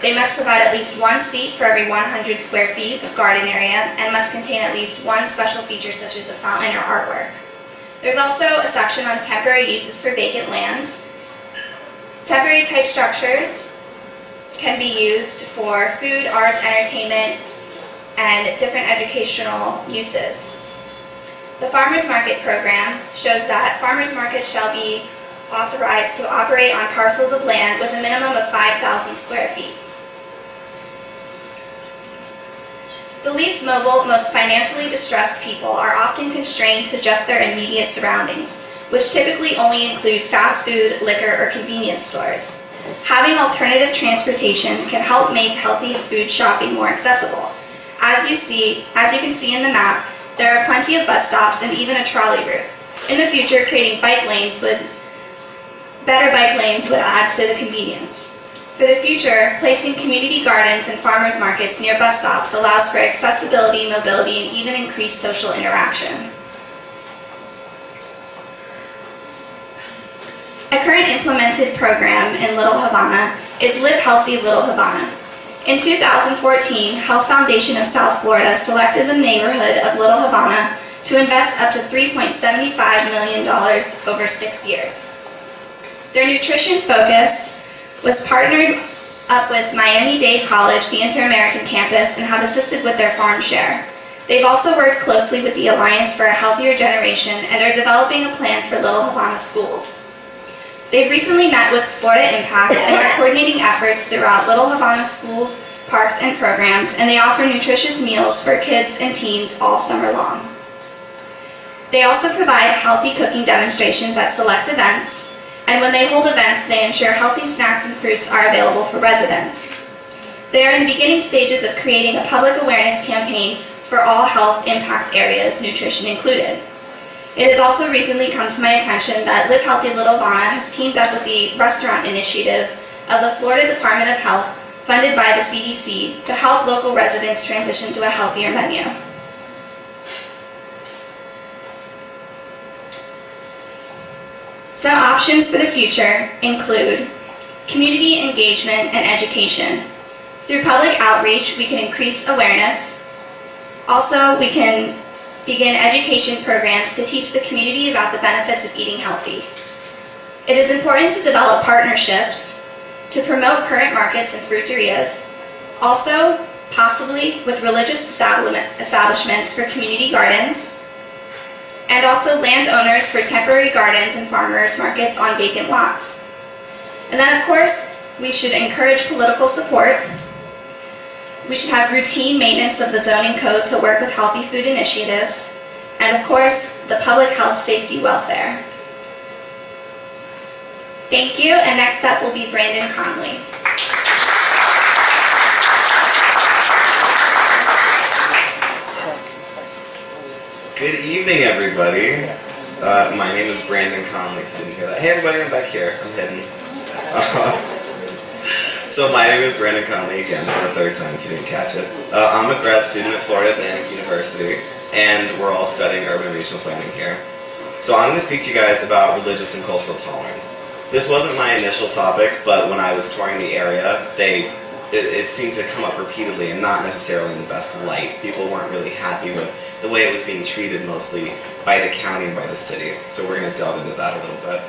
They must provide at least 1 seat for every 100 square feet of garden area and must contain at least 1 special feature such as a fountain or artwork. There's also a section on temporary uses for vacant lands. Temporary type structures can be used for food, arts, entertainment, and different educational uses. The Farmers Market program shows that farmers markets shall be authorized to operate on parcels of land with a minimum of 5,000 square feet. The least mobile, most financially distressed people are often constrained to just their immediate surroundings, which typically only include fast food, liquor, or convenience stores. Having alternative transportation can help make healthy food shopping more accessible. As you can see in the map, there are plenty of bus stops and even a trolley route. In the future, creating better bike lanes would add to the convenience. For the future, placing community gardens and farmers markets near bus stops allows for accessibility, mobility, and even increased social interaction. A current implemented program in Little Havana is Live Healthy Little Havana. In 2014, Health Foundation of South Florida selected the neighborhood of Little Havana to invest up to $3.75 million over 6 years. Their nutrition focus was partnered up with Miami-Dade College, the Inter-American campus, and have assisted with their farm share. They've also worked closely with the Alliance for a Healthier Generation and are developing a plan for Little Havana schools. They've recently met with Florida Impact and are coordinating efforts throughout Little Havana schools, parks, and programs, and they offer nutritious meals for kids and teens all summer long. They also provide healthy cooking demonstrations at select events, and when they hold events, they ensure healthy snacks and fruits are available for residents. They are in the beginning stages of creating a public awareness campaign for all health impact areas, nutrition included. It has also recently come to my attention that Live Healthy Little Havana has teamed up with the Restaurant Initiative of the Florida Department of Health, funded by the CDC, to help local residents transition to a healthier menu. Some options for the future include community engagement and education. Through public outreach, we can increase awareness. Also, we can begin education programs to teach the community about the benefits of eating healthy. It is important to develop partnerships to promote current markets and fruiterias. Also, possibly with religious establishments for community gardens, and also landowners for temporary gardens and farmers markets on vacant lots. And then, of course, we should encourage political support. We should have routine maintenance of the zoning code to work with healthy food initiatives, and of course, the public health, safety, welfare. Thank you, and next up will be Brandon Conley. Good evening, everybody. My name is Brandon Conley, if you didn't hear that. Hey, everybody, I'm back here. I'm hidden. So my name is Brandon Conley, again, for the third time, if you didn't catch it. I'm a grad student at Florida Atlantic University, and we're all studying urban and regional planning here. So I'm going to speak to you guys about religious and cultural tolerance. This wasn't my initial topic, but when I was touring the area, it seemed to come up repeatedly and not necessarily in the best light. People weren't really happy with the way it was being treated, mostly by the county and by the city. So we're going to delve into that a little bit.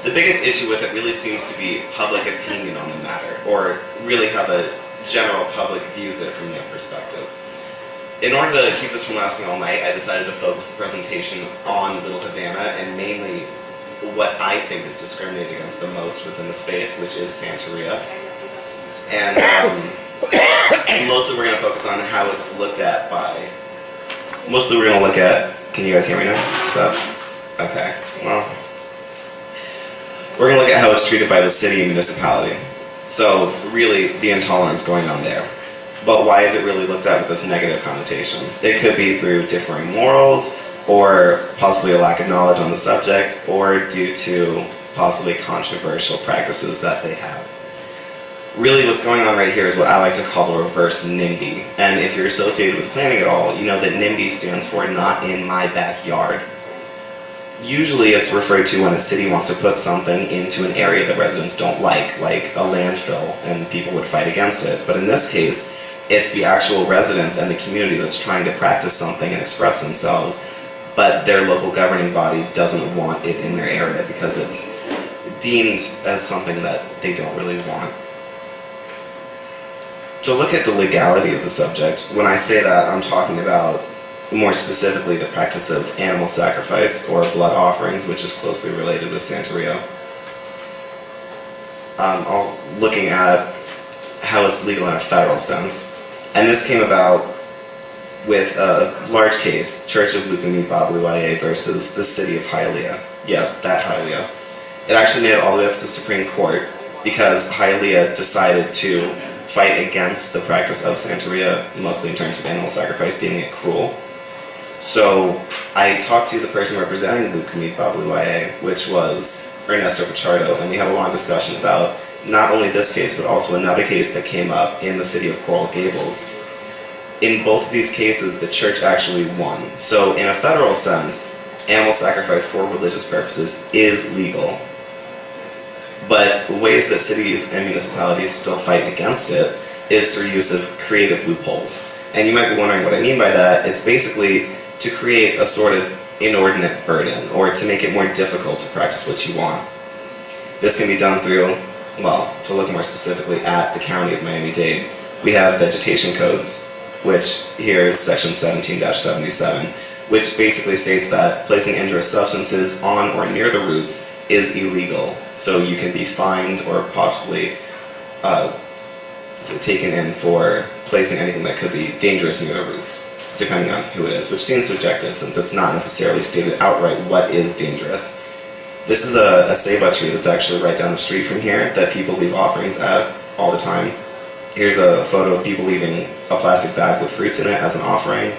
The biggest issue with it really seems to be public opinion on the matter, or really how the general public views it from their perspective. In order to keep this from lasting all night, I decided to focus the presentation on Little Havana, and mainly what I think is discriminated against the most within the space, which is Santeria. And mostly we're going to focus on how it's looked at by... Mostly we're going to look at... Can you guys hear me now? Okay, well... We're going to look at how it's treated by the city and municipality. So really, the intolerance going on there. But why is it really looked at with this negative connotation? It could be through differing morals, or possibly a lack of knowledge on the subject, or due to possibly controversial practices that they have. Really what's going on right here is what I like to call a reverse NIMBY. And if you're associated with planning at all, you know that NIMBY stands for not in my backyard. Usually it's referred to when a city wants to put something into an area that residents don't like a landfill, and people would fight against it. But in this case, it's the actual residents and the community that's trying to practice something and express themselves, but their local governing body doesn't want it in their area because it's deemed as something that they don't really want. To look at the legality of the subject, when I say that, I'm talking about more specifically the practice of animal sacrifice or blood offerings, which is closely related with Santeria. Looking at how it's legal in a federal sense. And this came about with a large case, Church of Lukumi Babluaye versus the city of Hialeah. Yeah, that Hialeah. It actually made it all the way up to the Supreme Court because Hialeah decided to fight against the practice of Santeria, mostly in terms of animal sacrifice, deeming it cruel. So I talked to the person representing Lukumi Babluaye, which was Ernesto Pichardo, and we had a long discussion about not only this case, but also another case that came up in the city of Coral Gables. In both of these cases, the church actually won. So in a federal sense, animal sacrifice for religious purposes is legal. But ways that cities and municipalities still fight against it is through use of creative loopholes. And you might be wondering what I mean by that. It's basically to create a sort of inordinate burden, or to make it more difficult to practice what you want. This can be done through, well, to look more specifically at the County of Miami-Dade, we have vegetation codes, which here is section 17-77, which basically states that placing injurious substances on or near the roots is illegal. So you can be fined or possibly taken in for placing anything that could be dangerous near the roots, depending on who it is, which seems subjective since it's not necessarily stated outright what is dangerous. This is a ceiba tree that's actually right down the street from here that people leave offerings at all the time. Here's a photo of people leaving a plastic bag with fruits in it as an offering.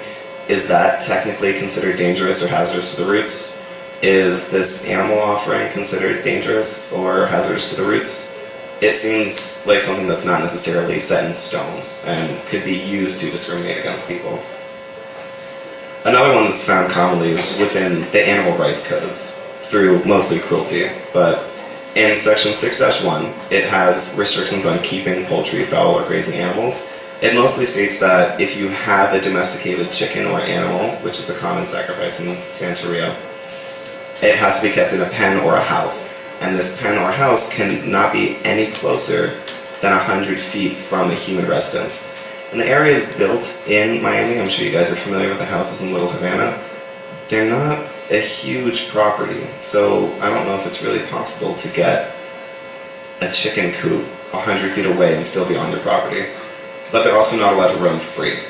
Is that technically considered dangerous or hazardous to the roots? Is this animal offering considered dangerous or hazardous to the roots? It seems like something that's not necessarily set in stone and could be used to discriminate against people. Another one that's found commonly is within the animal rights codes, through mostly cruelty, but in section 6-1, it has restrictions on keeping poultry, fowl, or grazing animals. It mostly states that if you have a domesticated chicken or animal, which is a common sacrifice in Santeria, it has to be kept in a pen or a house. And this pen or house can not be any closer than 100 feet from a human residence. And the area is built in Miami. I'm sure you guys are familiar with the houses in Little Havana. They're not a huge property, so I don't know if it's really possible to get a chicken coop 100 feet away and still be on your property. But they're also not allowed to roam free.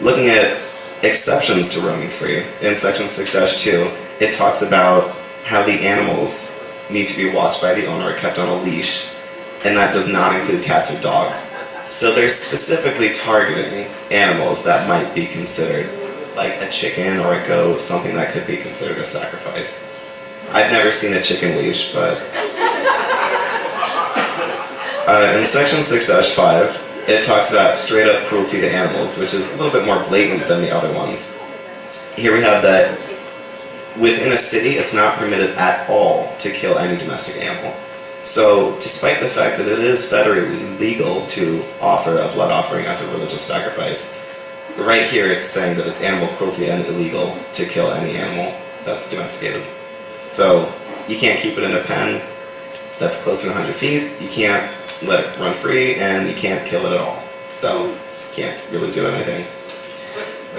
Looking at exceptions to roaming free, in section 6-2, it talks about how the animals need to be watched by the owner or kept on a leash, and that does not include cats or dogs. So they're specifically targeting animals that might be considered like a chicken or a goat, something that could be considered a sacrifice. I've never seen a chicken leash, but... in section 6-5, it talks about straight up cruelty to animals, which is a little bit more blatant than the other ones. Here we have that within a city, it's not permitted at all to kill any domestic animal. So, despite the fact that it is federally legal to offer a blood offering as a religious sacrifice, right here it's saying that it's animal cruelty and illegal to kill any animal that's domesticated. So, you can't keep it in a pen that's closer to 100 feet, you can't let it run free, and you can't kill it at all. So, you can't really do anything.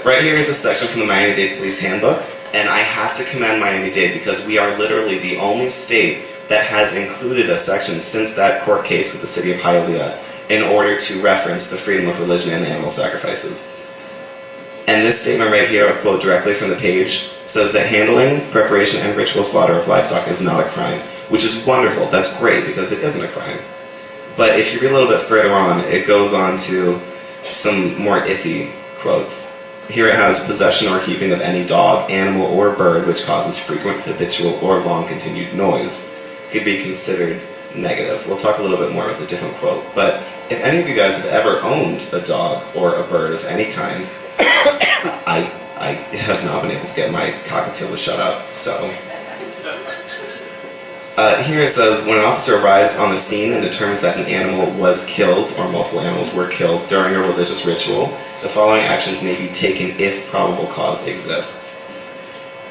Right here is a section from the Miami-Dade Police Handbook, and I have to commend Miami-Dade because we are literally the only state that has included a section since that court case with the city of Hialeah in order to reference the freedom of religion and animal sacrifices. And this statement right here, I'll quote directly from the page, says that handling, preparation, and ritual slaughter of livestock is not a crime, which is wonderful. That's great because it isn't a crime. But if you read a little bit further on, it goes on to some more iffy quotes. Here it has possession or keeping of any dog, animal, or bird which causes frequent, habitual, or long-continued noise could be considered negative. We'll talk a little bit more about the different quote. But if any of you guys have ever owned a dog or a bird of any kind, I have not been able to get my cockatiel to shut up, so. Here it says, when an officer arrives on the scene and determines that an animal was killed or multiple animals were killed during a religious ritual, the following actions may be taken if probable cause exists.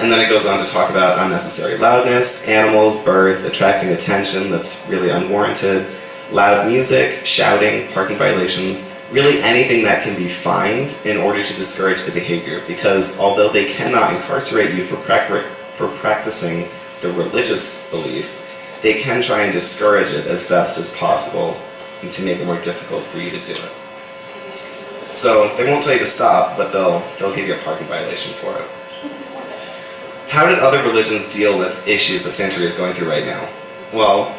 And then it goes on to talk about unnecessary loudness, animals, birds, attracting attention that's really unwarranted, loud music, shouting, parking violations, really anything that can be fined in order to discourage the behavior, because although they cannot incarcerate you for practicing the religious belief, they can try and discourage it as best as possible and to make it more difficult for you to do it. So they won't tell you to stop, but they'll give you a parking violation for it. How did other religions deal with issues that Santeria is going through right now? Well,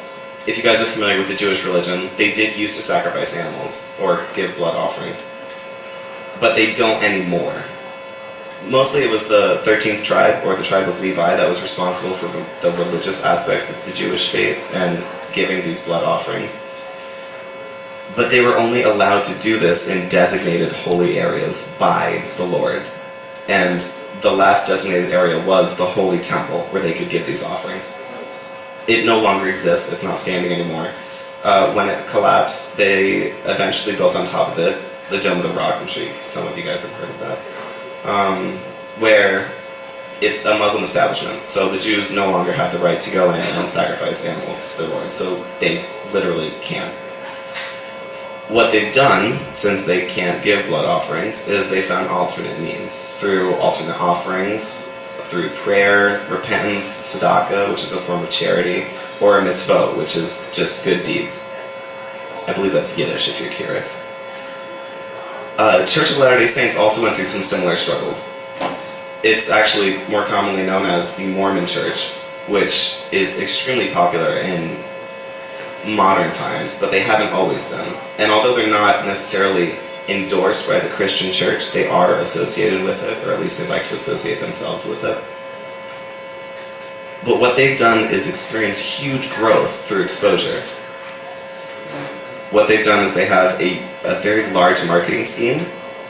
if you guys are familiar with the Jewish religion, they did used to sacrifice animals or give blood offerings, but they don't anymore. Mostly it was the 13th tribe, or the tribe of Levi, that was responsible for the religious aspects of the Jewish faith and giving these blood offerings. But they were only allowed to do this in designated holy areas by the Lord. And the last designated area was the Holy Temple, where they could give these offerings. It no longer exists, it's not standing anymore. When it collapsed, they eventually built on top of it the Dome of the Rock, I'm sure some of you guys have heard of that, where it's a Muslim establishment, so the Jews no longer have the right to go in and sacrifice animals to the Lord, so they literally can't. What they've done, since they can't give blood offerings, is they found alternate means, through alternate offerings, through prayer, repentance, tzedakah, which is a form of charity, or a mitzvot, which is just good deeds. I believe that's Yiddish, if you're curious. Church of Latter-day Saints also went through some similar struggles. It's actually more commonly known as the Mormon Church, which is extremely popular in modern times, but they haven't always been. And although they're not necessarily endorsed by the Christian church, they are associated with it, or at least they like to associate themselves with it. But what they've done is experience huge growth through exposure. What they've done is they have a very large marketing scheme,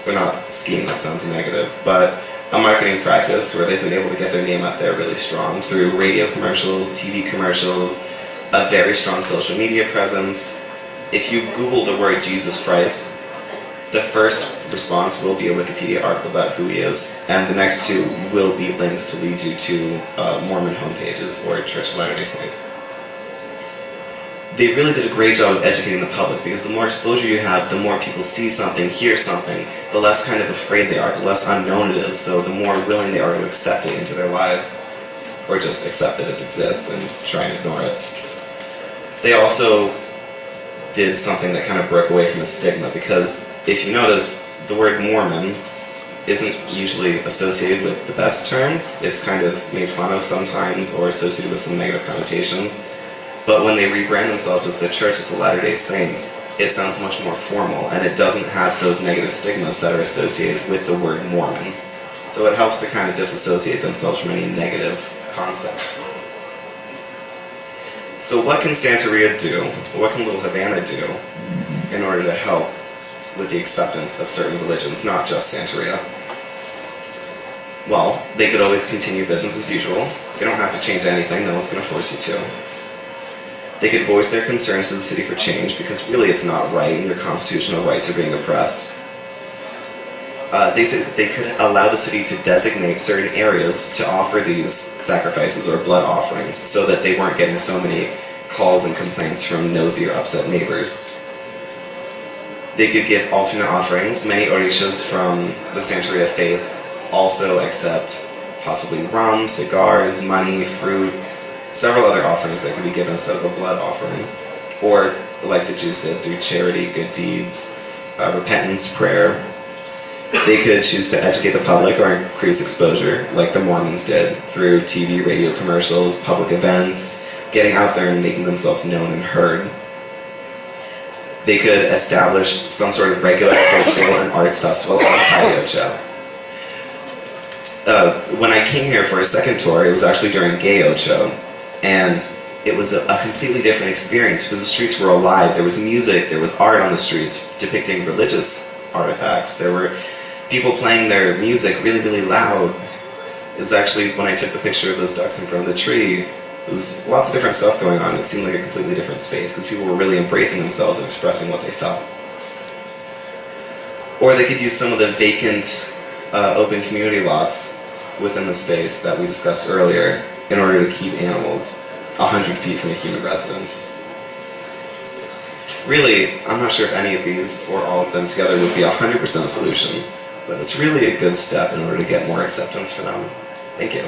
or not scheme, that sounds negative, but a marketing practice where they've been able to get their name out there really strong through radio commercials, TV commercials, a very strong social media presence. If you Google the word Jesus Christ, the first response will be a Wikipedia article about who he is, and the next two will be links to lead you to Mormon homepages or Church of Latter-day Saints. They really did a great job of educating the public, because the more exposure you have, the more people see something, hear something, the less kind of afraid they are, the less unknown it is, so the more willing they are to accept it into their lives, or just accept that it exists and try and ignore it. They also did something that kind of broke away from the stigma, because if you notice, the word Mormon isn't usually associated with the best terms. It's kind of made fun of sometimes or associated with some negative connotations. But when they rebrand themselves as the Church of the Latter-day Saints, it sounds much more formal, and it doesn't have those negative stigmas that are associated with the word Mormon. So it helps to kind of disassociate themselves from any negative concepts. So what can Santeria do? What can Little Havana do in order to help with the acceptance of certain religions, not just Santeria? Well, they could always continue business as usual. They don't have to change anything, no one's going to force you to. They could voice their concerns to the city for change, because really it's not right and their constitutional rights are being oppressed. They said that they could allow the city to designate certain areas to offer these sacrifices or blood offerings, so that they weren't getting so many calls and complaints from nosy or upset neighbors. They could give alternate offerings. Many Orishas from the Santeria faith also accept possibly rum, cigars, money, fruit, several other offerings that could be given instead of a blood offering, or like the Jews did, through charity, good deeds, repentance, prayer. They could choose to educate the public or increase exposure, like the Mormons did, through TV, radio commercials, public events, getting out there and making themselves known and heard. They could establish some sort of regular cultural and arts festival on Hayocho. When I came here for a second tour, it was actually during Gay Ocho, and it was a completely different experience, because the streets were alive. There was music, there was art on the streets depicting religious artifacts. There were people playing their music really, really loud. It was actually, when I took the picture of those ducks in front of the tree, there was lots of different stuff going on. It seemed like a completely different space, because people were really embracing themselves and expressing what they felt. Or they could use some of the vacant open community lots within the space that we discussed earlier in order to keep animals 100 feet from a human residence. Really, I'm not sure if any of these or all of them together would be 100% solution, but it's really a good step in order to get more acceptance for them. Thank you.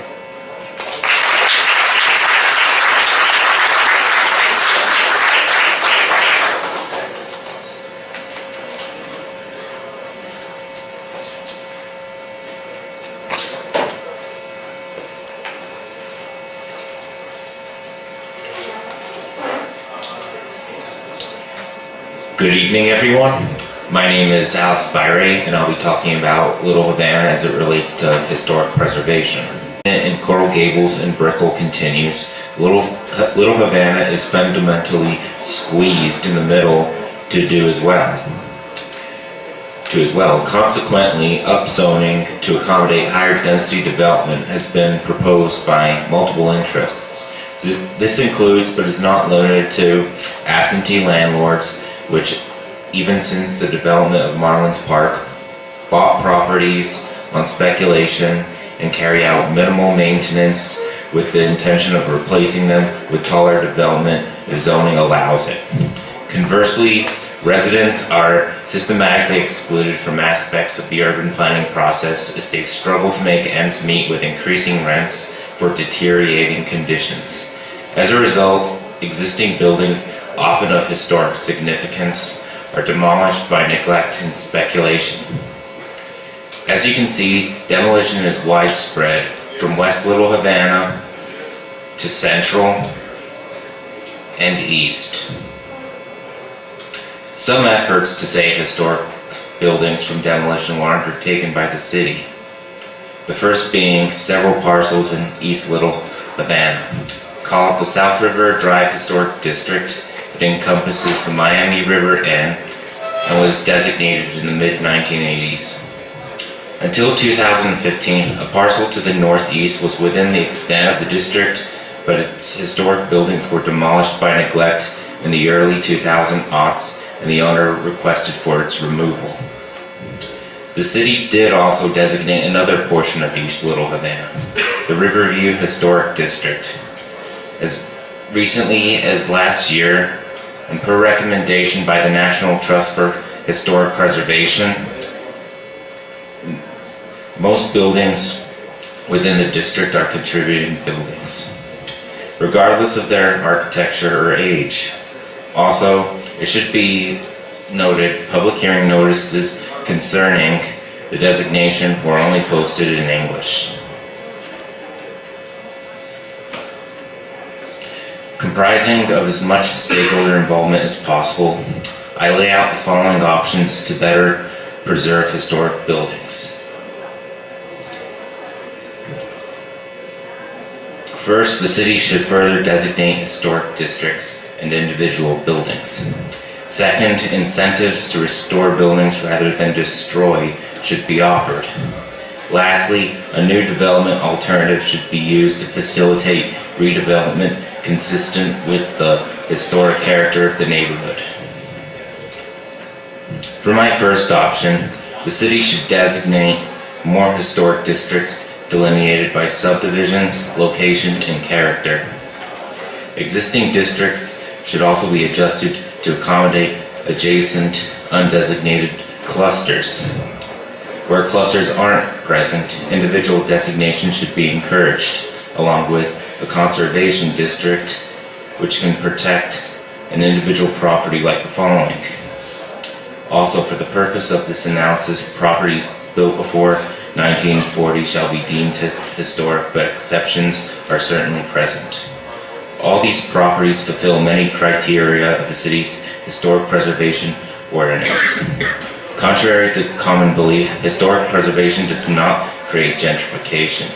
Good evening, everyone. My name is Alex Byray, and I'll be talking about Little Havana as it relates to historic preservation. In Coral Gables and Brickell continues, Little Havana is fundamentally squeezed in the middle to do as well. Consequently, upzoning to accommodate higher density development has been proposed by multiple interests. This includes, but is not limited to, absentee landlords, which, even since the development of Marlins Park, bought properties on speculation and carry out minimal maintenance with the intention of replacing them with taller development if zoning allows it. Conversely, residents are systematically excluded from aspects of the urban planning process as they struggle to make ends meet with increasing rents for deteriorating conditions. As a result, existing buildings, often of historic significance, are demolished by neglect and speculation. As you can see, demolition is widespread from West Little Havana to Central and East. Some efforts to save historic buildings from demolition were undertaken by the city. The first being several parcels in East Little Havana. Called the South River Drive Historic District, it encompasses the Miami River End and was designated in the mid-1980s. Until 2015, a parcel to the northeast was within the extent of the district, but its historic buildings were demolished by neglect in the early 2000s, and the owner requested for its removal. The city did also designate another portion of East Little Havana, the Riverview Historic District. As recently as last year, and per recommendation by the National Trust for Historic Preservation, most buildings within the district are contributing buildings, regardless of their architecture or age. Also, it should be noted, public hearing notices concerning the designation were only posted in English. Comprising of as much stakeholder involvement as possible, I lay out the following options to better preserve historic buildings. First, the city should further designate historic districts and individual buildings. Second, incentives to restore buildings rather than destroy should be offered. Lastly, a new development alternative should be used to facilitate redevelopment consistent with the historic character of the neighborhood. For my first option, the city should designate more historic districts delineated by subdivisions, location, and character. Existing districts should also be adjusted to accommodate adjacent, undesignated clusters. Where clusters aren't present, individual designation should be encouraged, along with a conservation district which can protect an individual property like the following. Also, for the purpose of this analysis, properties built before 1940 shall be deemed historic, but exceptions are certainly present. All these properties fulfill many criteria of the city's historic preservation ordinance. Contrary to common belief, historic preservation does not create gentrification.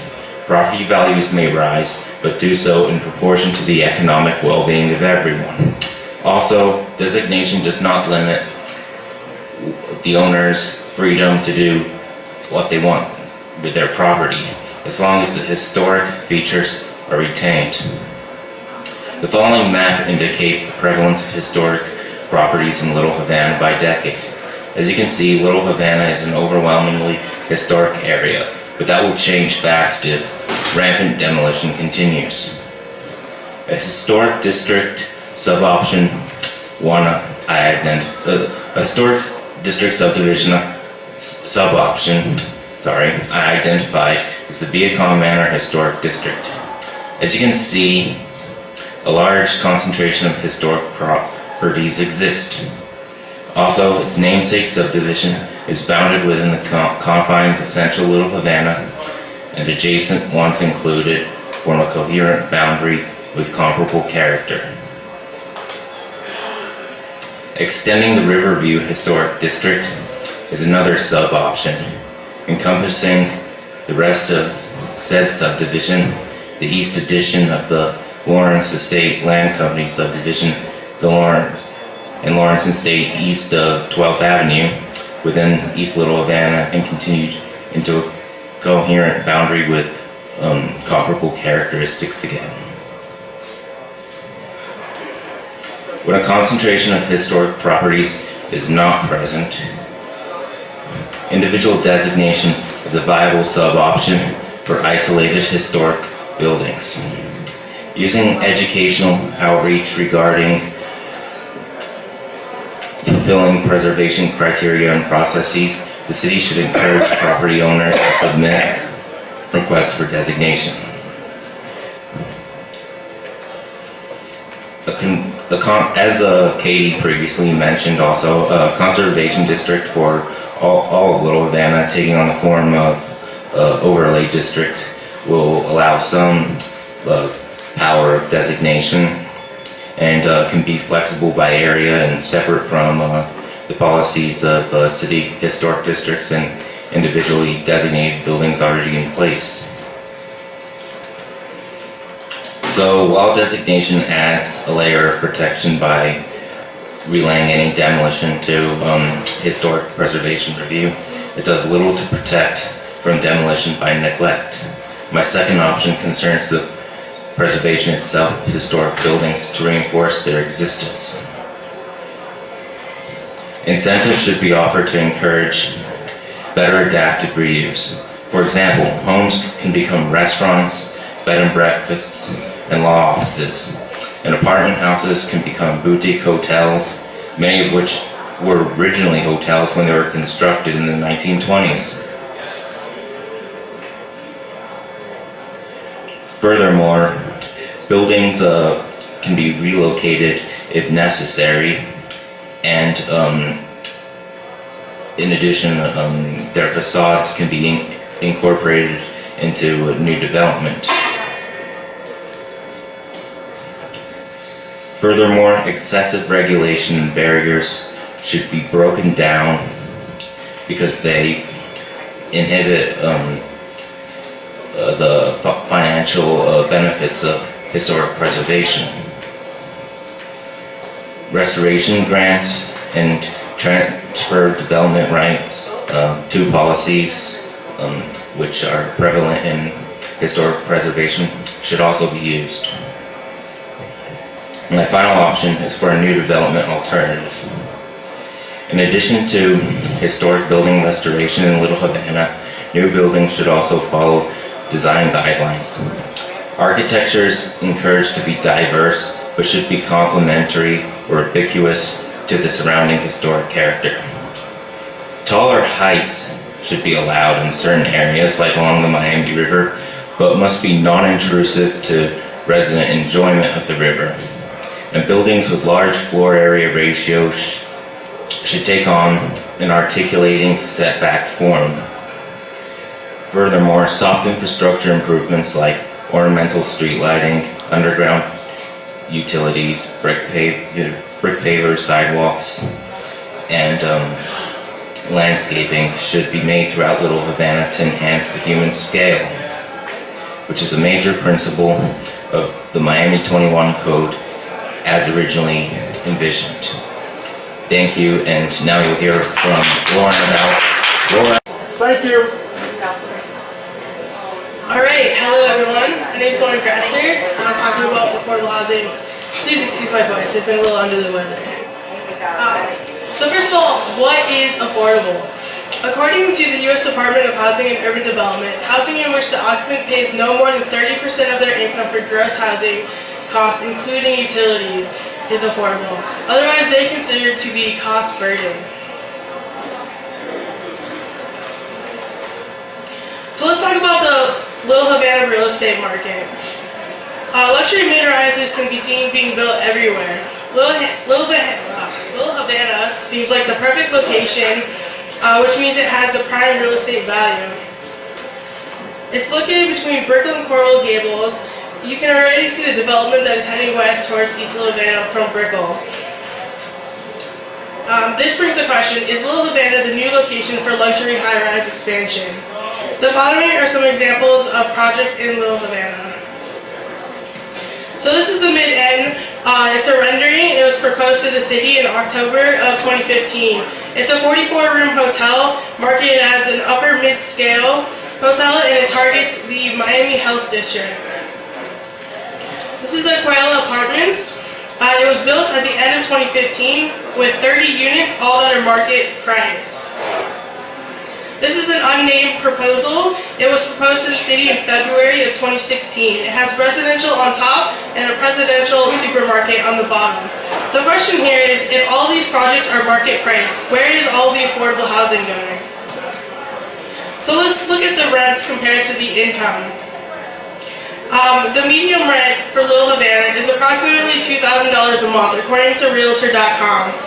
Property values may rise, but do so in proportion to the economic well-being of everyone. Also, designation does not limit the owner's freedom to do what they want with their property, as long as the historic features are retained. The following map indicates the prevalence of historic properties in Little Havana by decade. As you can see, Little Havana is an overwhelmingly historic area, but that will change fast if rampant demolition continues. A historic district sub-option 1 a historic district subdivision sub-option I identified is the Viacom Manor Historic District. As you can see, a large concentration of historic properties exist. Also, its namesake subdivision is bounded within the confines of central Little Havana, and adjacent ones included form a coherent boundary with comparable character. Extending the Riverview Historic District is another sub-option, encompassing the rest of said subdivision, the east addition of the Lawrence Estate Land Company subdivision, the Lawrence and Lawrence and State east of 12th Avenue within East Little Havana and continued into a coherent boundary with comparable characteristics again. When a concentration of historic properties is not present, individual designation is a viable sub-option for isolated historic buildings. Using educational outreach regarding fulfilling preservation criteria and processes, the city should encourage property owners to submit requests for designation. As Katie previously mentioned also, a conservation district for all of Little Havana, taking on the form of overlay district, will allow some power of designation and can be flexible by area and separate from the policies of city historic districts and individually designated buildings already in place. So while designation adds a layer of protection by relaying any demolition to historic preservation review, it does little to protect from demolition by neglect. My second option concerns the preservation itself of historic buildings to reinforce their existence. Incentives should be offered to encourage better adaptive reuse. For example, homes can become restaurants, bed and breakfasts, and law offices, and apartment houses can become boutique hotels, many of which were originally hotels when they were constructed in the 1920s. Furthermore, buildings can be relocated if necessary, and in addition, their facades can be incorporated into new development. Furthermore, excessive regulation and barriers should be broken down because they inhibit the financial benefits of historic preservation. Restoration grants and transfer development rights, two policies which are prevalent in historic preservation, should also be used. My final option is for a new development alternative. In addition to historic building restoration in Little Havana, new buildings should also follow design guidelines. Architecture is encouraged to be diverse, but should be complementary or ubiquitous to the surrounding historic character. Taller heights should be allowed in certain areas, like along the Miami River, but must be non-intrusive to resident enjoyment of the river. And buildings with large floor area ratios should take on an articulating setback form. Furthermore, soft infrastructure improvements like ornamental street lighting, underground utilities, brick pavers, sidewalks, and landscaping should be made throughout Little Havana to enhance the human scale, which is a major principle of the Miami 21 Code as originally envisioned. Thank you, and now you'll hear from Lauren about Laura. Thank you. Alright, hello everyone. My name is Lauren Gratzer, and I'm talking about affordable housing. Please excuse my voice, I've been a little under the weather. So first of all, what is affordable? According to the U.S. Department of Housing and Urban Development, housing in which the occupant pays no more than 30% of their income for gross housing costs, including utilities, is affordable. Otherwise, they consider it to be cost burden. So let's talk about the Little Havana real estate market. Luxury mid-rises can be seen being built everywhere. Little Havana seems like the perfect location, which means it has the prime real estate value. It's located between Brickell and Coral Gables. You can already see the development that is heading west towards East Little Havana from Brickell. This brings the question, is Little Havana the new location for luxury high-rise expansion? The following are some examples of projects in Little Havana. So this is the mid-end It's a rendering. It was proposed to the city in October of 2015. It's a 44-room hotel marketed as an upper mid-scale hotel, and it targets the Miami Health District. This is Aquila Apartments. It was built at the end of 2015 with 30 units, all that are market price. This is an unnamed proposal. It was proposed to the city in February of 2016. It has residential on top and a presidential supermarket on the bottom. The question here is, if all these projects are market price, where is all the affordable housing going? So let's look at the rents compared to the income. The median rent for Little Havana is approximately $2,000 a month, according to Realtor.com.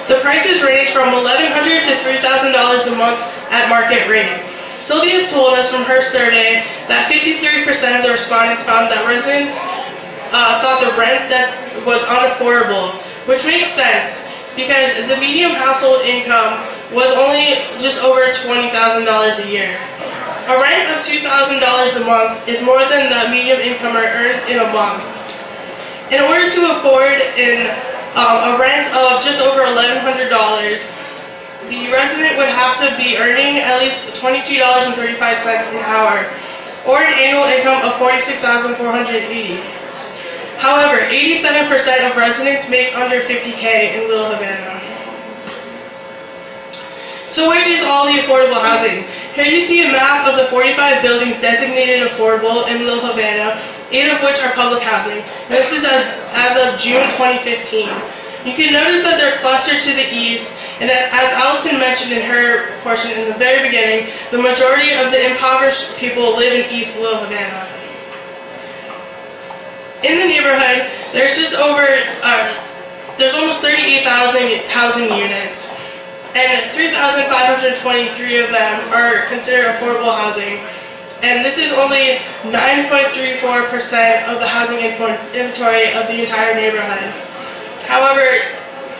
The prices range from $1,100 to $3,000 a month at market rate. Sylvia's told us from her survey that 53% of the respondents found that residents thought the rent that was unaffordable, which makes sense because the median household income was only just over $20,000 a year. A rent of $2,000 a month is more than the median incomer earns in a month. In order to afford a rent of just over $1,100, the resident would have to be earning at least $22.35 an hour, or an annual income of $46,480. However, 87% of residents make under $50K in Little Havana. So where is all the affordable housing? Here you see a map of the 45 buildings designated affordable in Little Havana, 8 of which are public housing. This is as of June 2015. You can notice that they're clustered to the east, and as Allison mentioned in her portion in the very beginning, the majority of the impoverished people live in East Little Havana. In the neighborhood, there's almost 38,000 housing units, and 3,523 of them are considered affordable housing. And this is only 9.34% of the housing inventory of the entire neighborhood. However,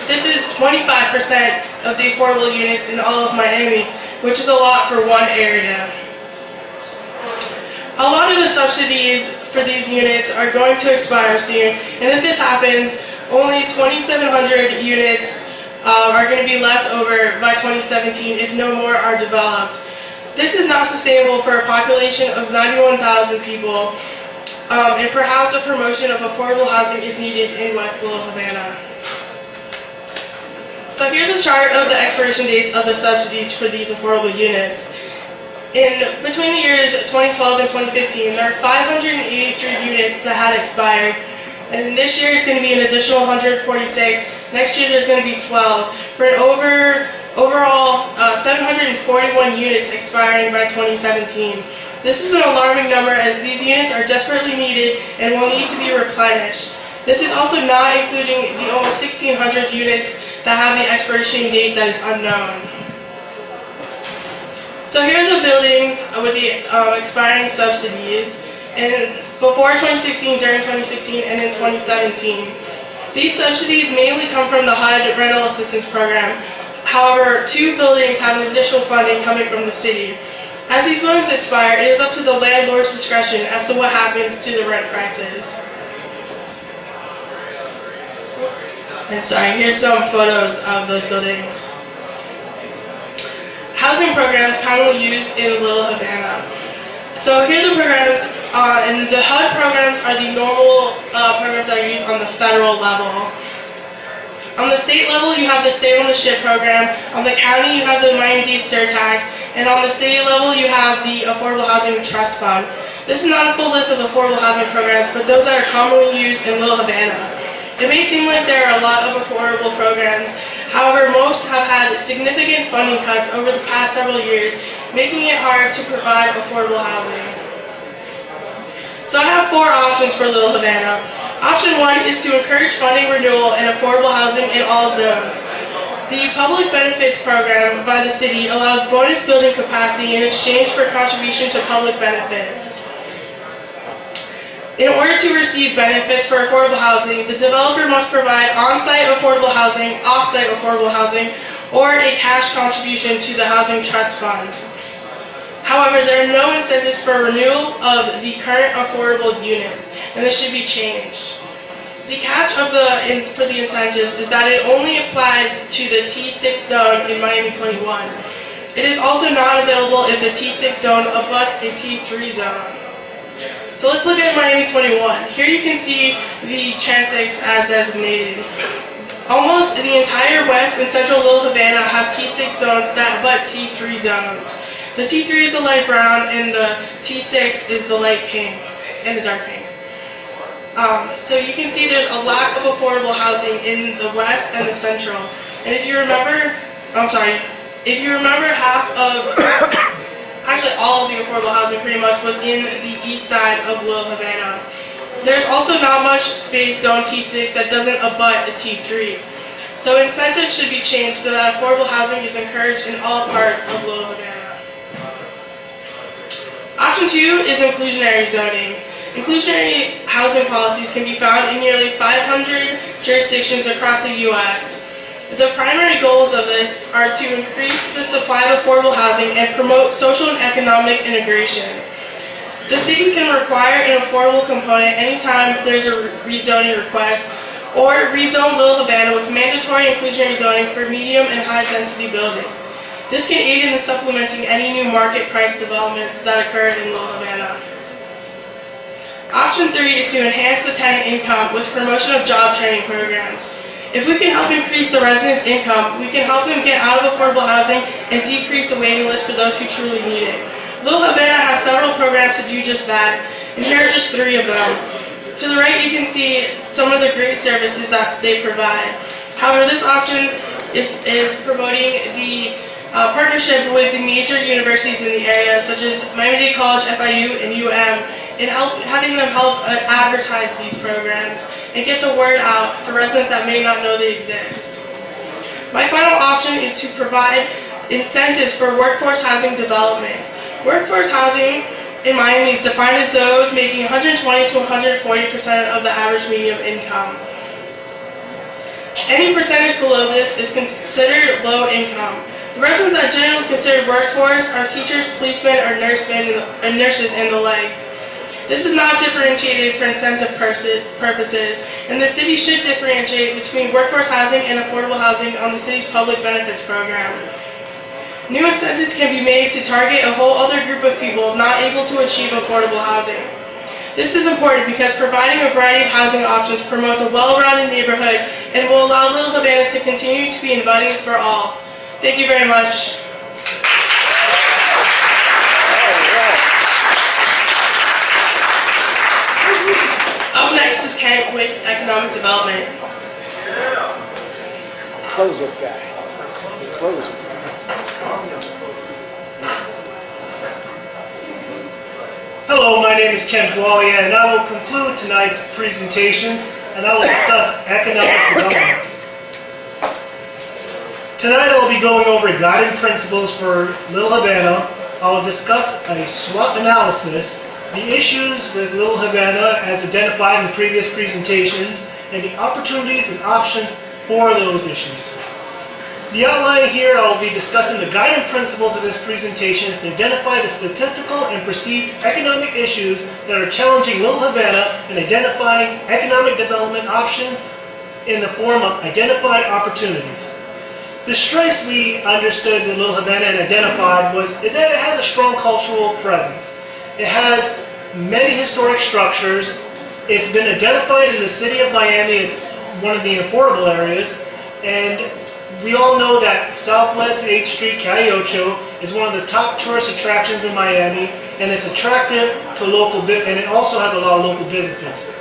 this is 25% of the affordable units in all of Miami, which is a lot for one area. A lot of the subsidies for these units are going to expire soon, and if this happens, only 2,700 units are going to be left over by 2017 if no more are developed. This is not sustainable for a population of 91,000 people. And perhaps a promotion of affordable housing is needed in West Little Havana. So here's a chart of the expiration dates of the subsidies for these affordable units. Between the years 2012 and 2015, there are 583 units that had expired. And this year it's going to be an additional 146. Next year there's going to be 12, for an overall 741 units expiring by 2017. This is an alarming number as these units are desperately needed and will need to be replenished. This is also not including the almost 1,600 units that have the expiration date that is unknown. So here are the buildings with the expiring subsidies before 2016, during 2016, and in 2017. These subsidies mainly come from the HUD Rental Assistance Program. However, 2 buildings have an additional funding coming from the city. As these buildings expire, it is up to the landlord's discretion as to what happens to the rent prices. And sorry, here's some photos of those buildings. Housing programs commonly used in Little Havana. So here are the programs, and the HUD programs are the normal programs that are used on the federal level. On the state level, you have the Stay on the Ship program. On the county, you have the Miami-Dade surtax. And on the city level, you have the Affordable Housing Trust Fund. This is not a full list of affordable housing programs, but those that are commonly used in Little Havana. It may seem like there are a lot of affordable programs. However, most have had significant funding cuts over the past several years, making it hard to provide affordable housing. So I have 4 options for Little Havana. Option 1 is to encourage funding renewal and affordable housing in all zones. The Public Benefits Program by the city allows bonus building capacity in exchange for contribution to public benefits. In order to receive benefits for affordable housing, the developer must provide on-site affordable housing, off-site affordable housing, or a cash contribution to the Housing Trust Fund. However, there are no incentives for renewal of the current affordable units, and this should be changed. The catch of for the incentives is that it only applies to the T6 zone in Miami 21. It is also not available if the T6 zone abuts a T3 zone. So let's look at Miami 21. Here you can see the transects as designated. Almost the entire west and central Little Havana have T6 zones that abut T3 zones. The T3 is the light brown and the T6 is the light pink and the dark pink. So you can see there's a lack of affordable housing in the west and the central. And if you remember, half of, actually all of the affordable housing pretty much was in the east side of Little Havana. There's also not much space zone T6 that doesn't abut a T3. So incentives should be changed so that affordable housing is encouraged in all parts of Little Havana. Option 2 is inclusionary zoning. Inclusionary housing policies can be found in nearly 500 jurisdictions across the U.S. The primary goals of this are to increase the supply of affordable housing and promote social and economic integration. The city can require an affordable component anytime there's a rezoning request, or rezone Little Havana with mandatory inclusionary zoning for medium and high-density buildings. This can aid in supplementing any new market price developments that occur in Little Havana. Option 3 is to enhance the tenant income with promotion of job training programs. If we can help increase the residents' income, we can help them get out of affordable housing and decrease the waiting list for those who truly need it. Little Havana has several programs to do just that, and here are just 3 of them. To the right, you can see some of the great services that they provide. However, this option is promoting the partnership with the major universities in the area, such as Miami-Dade College, FIU, and UM, and having them help advertise these programs and get the word out for residents that may not know they exist. My final option is to provide incentives for workforce housing development. Workforce housing in Miami is defined as those making 120 to 140% of the average median income. Any percentage below this is considered low income. The residents that generally considered workforce are teachers, policemen, or nurses, and the like. This is not differentiated for incentive purposes, and the city should differentiate between workforce housing and affordable housing on the city's public benefits program. New incentives can be made to target a whole other group of people not able to achieve affordable housing. This is important because providing a variety of housing options promotes a well-rounded neighborhood and will allow Little Havana to continue to be inviting for all. Thank you very much. Up next is Kent with Economic Development. Close it, guy. Close it. Hello, my name is Ken Gualia, and I will conclude tonight's presentations, and I will discuss economic development. Tonight I will be going over guiding principles for Little Havana. I will discuss a SWOT analysis, the issues with Little Havana as identified in previous presentations, and the opportunities and options for those issues. The outline here, I will be discussing the guiding principles of this presentation to identify the statistical and perceived economic issues that are challenging Little Havana and identifying economic development options in the form of identified opportunities. The strengths we understood with Little Havana and identified was that it has a strong cultural presence. It has many historic structures. It's been identified in the city of Miami as one of the affordable areas, and we all know that Southwest 8th Street, Calle Ocho, is one of the top tourist attractions in Miami, and it's attractive to local, and it also has a lot of local businesses.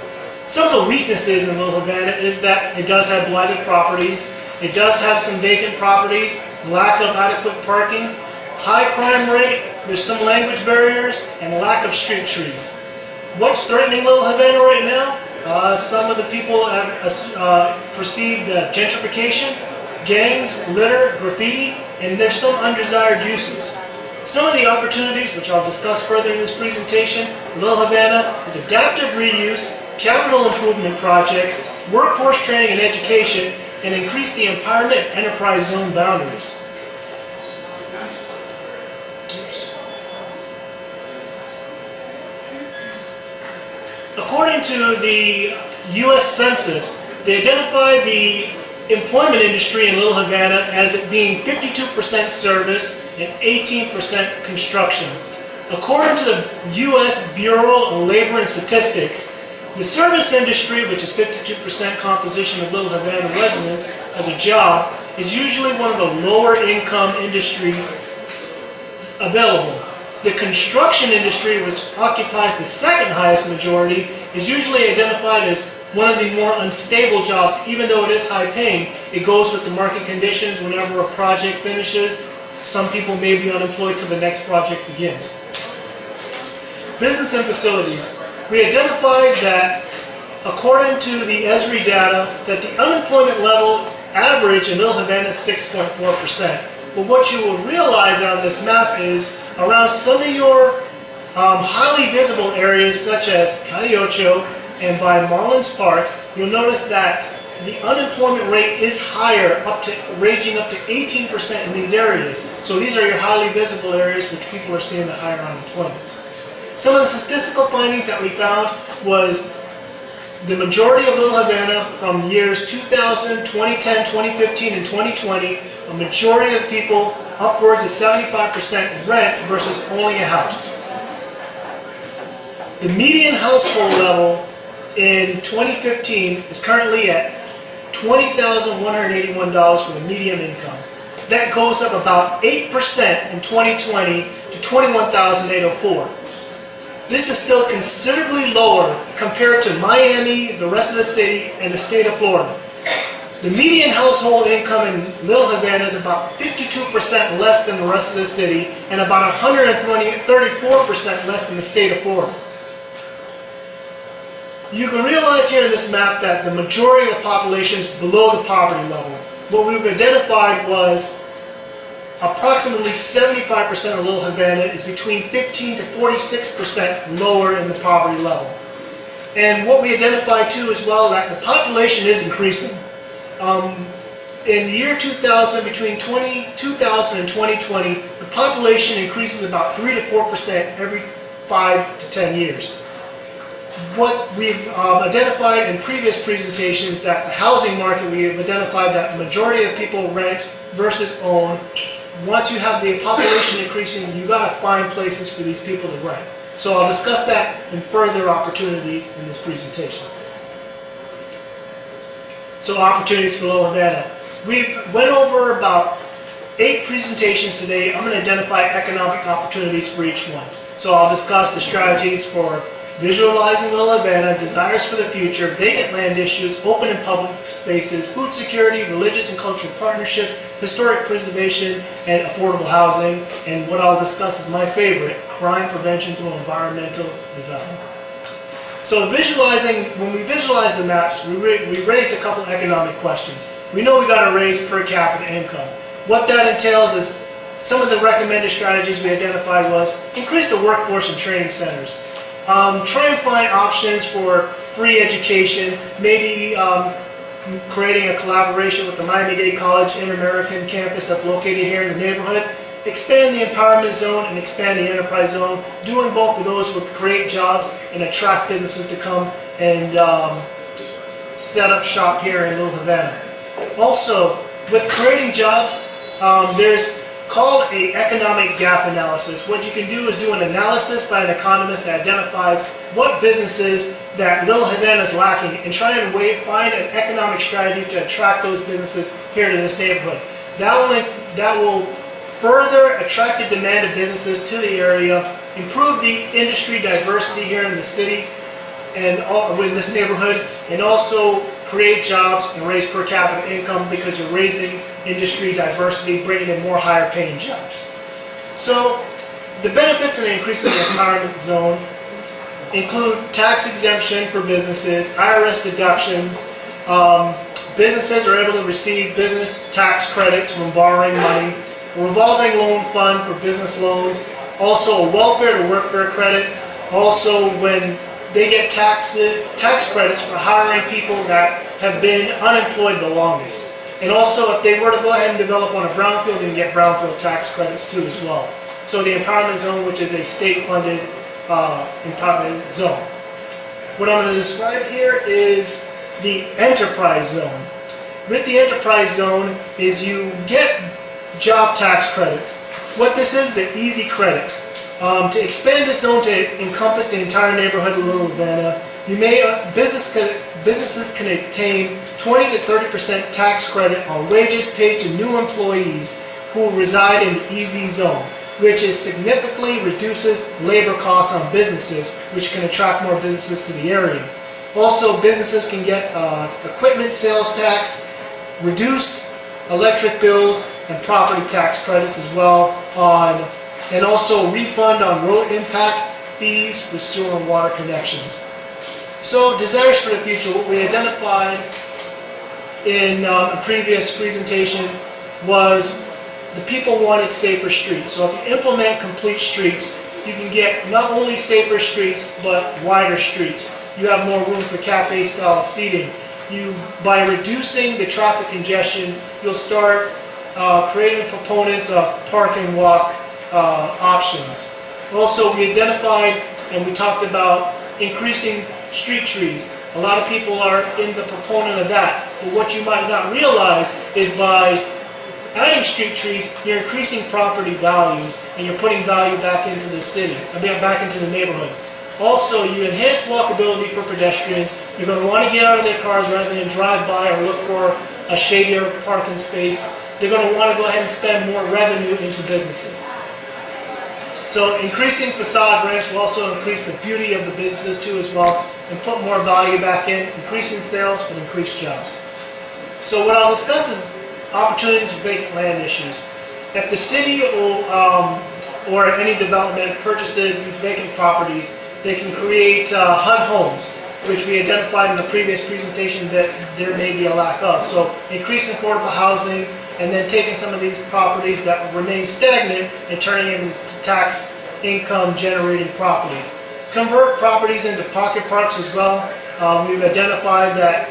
Some of the weaknesses in Little Havana is that it does have blighted properties, it does have some vacant properties, lack of adequate parking, high crime rate, there's some language barriers, and lack of street trees. What's threatening Little Havana right now? Some of the people have perceived gentrification, gangs, litter, graffiti, and there's some undesired uses. Some of the opportunities, which I'll discuss further in this presentation, Little Havana is adaptive reuse, capital improvement projects, workforce training and education, and increase the empowerment enterprise zone boundaries. According according to the U.S. Census, they identify the employment industry in Little Havana as it being 52% service and 18% construction. According to the U.S. Bureau of Labor and Statistics, the service industry, which is 52% composition of Little Havana residents as a job, is usually one of the lower income industries available. The construction industry, which occupies the second highest majority, is usually identified as one of the more unstable jobs. Even though it is high paying, it goes with the market conditions. Whenever a project finishes, some people may be unemployed till the next project begins. Business and facilities. We identified that, according to the ESRI data, that the unemployment level average in Little Havana is 6.4%. But what you will realize on this map is around some of your highly visible areas, such as Calle Ocho and by Marlins Park, you'll notice that the unemployment rate is higher, ranging up to 18% in these areas. So these are your highly visible areas which people are seeing the higher unemployment. Some of the statistical findings that we found was the majority of Little Havana from years 2000, 2010, 2015, and 2020, a majority of people, upwards of 75% rent versus owning a house. The median household level in 2015 is currently at $20,181 for the median income. That goes up about 8% in 2020 to $21,804. This is still considerably lower compared to Miami, the rest of the city, and the state of Florida. The median household income in Little Havana is about 52% less than the rest of the city and about 134% less than the state of Florida. You can realize here in this map that the majority of the population is below the poverty level. What we've identified was approximately 75% of Little Havana is between 15 to 46% lower in the poverty level. And what we identified too as well, that the population is increasing. In the year 2000, between 2000 and 2020, the population increases about 3 to 4% every 5 to 10 years. What we've identified in previous presentations, that the housing market, we have identified that the majority of people rent versus own. Once you have the population increasing, you got to find places for these people to rent. So I'll discuss that in further opportunities in this presentation. So opportunities for Little Havana. We went over about 8 presentations today. I'm going to identify economic opportunities for each one. So I'll discuss the strategies for visualizing Little Havana, desires for the future, vacant land issues, open and public spaces, food security, religious and cultural partnerships, historic preservation, and affordable housing. And what I'll discuss is my favorite, crime prevention through environmental design. So visualizing, when we visualize the maps, we raised a couple economic questions. We know we got to raise per capita income. What that entails is some of the recommended strategies we identified was increase the workforce and training centers. Try and find options for free education, maybe creating a collaboration with the Miami-Dade College Inter-American campus that's located here in the neighborhood. Expand the empowerment zone and expand the enterprise zone. Doing both of those would create jobs and attract businesses to come and set up shop here in Little Havana. Also, with creating jobs, there's called an economic gap analysis. What you can do is do an analysis by an economist that identifies what businesses that Little Havana is lacking and try and find an economic strategy to attract those businesses here to this neighborhood. That will further attract the demand of businesses to the area, improve the industry diversity here in the city and in this neighborhood, and also create jobs and raise per capita income because you're raising industry diversity, bringing in more higher paying jobs. So the benefits of increasing the empowerment zone include tax exemption for businesses, IRS deductions, businesses are able to receive business tax credits when borrowing money, a revolving loan fund for business loans, also a welfare to workfare credit, also when they get tax credits for hiring people that have been unemployed the longest. And also, if they were to go ahead and develop on a brownfield, they can get brownfield tax credits too as well. So the empowerment zone, which is a state-funded empowerment zone. What I'm going to describe here is the enterprise zone. With the enterprise zone is you get job tax credits. What this is an easy credit. To expand this zone to encompass the entire neighborhood of Little Havana, businesses can obtain 20 to 30% tax credit on wages paid to new employees who reside in the EZ zone, which significantly reduces labor costs on businesses, which can attract more businesses to the area. Also, businesses can get equipment sales tax, reduce electric bills, and property tax credits as well, and also refund on road impact fees for sewer and water connections. So, desires for the future, what we identified in a previous presentation was the people wanted safer streets. So if you implement complete streets, you can get not only safer streets, but wider streets. You have more room for cafe style seating. By reducing the traffic congestion, you'll start creating proponents of park and walk options. Also, we identified and we talked about increasing street trees. A lot of people are in the proponent of that. But what you might not realize is by adding street trees, you're increasing property values and you're putting value back into the city, back into the neighborhood. Also, you enhance walkability for pedestrians. You're going to want to get out of their cars rather than drive by or look for a shadier parking space. They're going to want to go ahead and spend more revenue into businesses. So increasing facade rents will also increase the beauty of the businesses too as well and put more value back in, increasing sales with increased jobs. So what I'll discuss is opportunities for vacant land issues. If the city or any development purchases these vacant properties, they can create HUD homes, which we identified in the previous presentation that there may be a lack of. So increasing affordable housing and then taking some of these properties that remain stagnant and turning them into tax income generating properties. Convert properties into pocket parks as well. We've identified that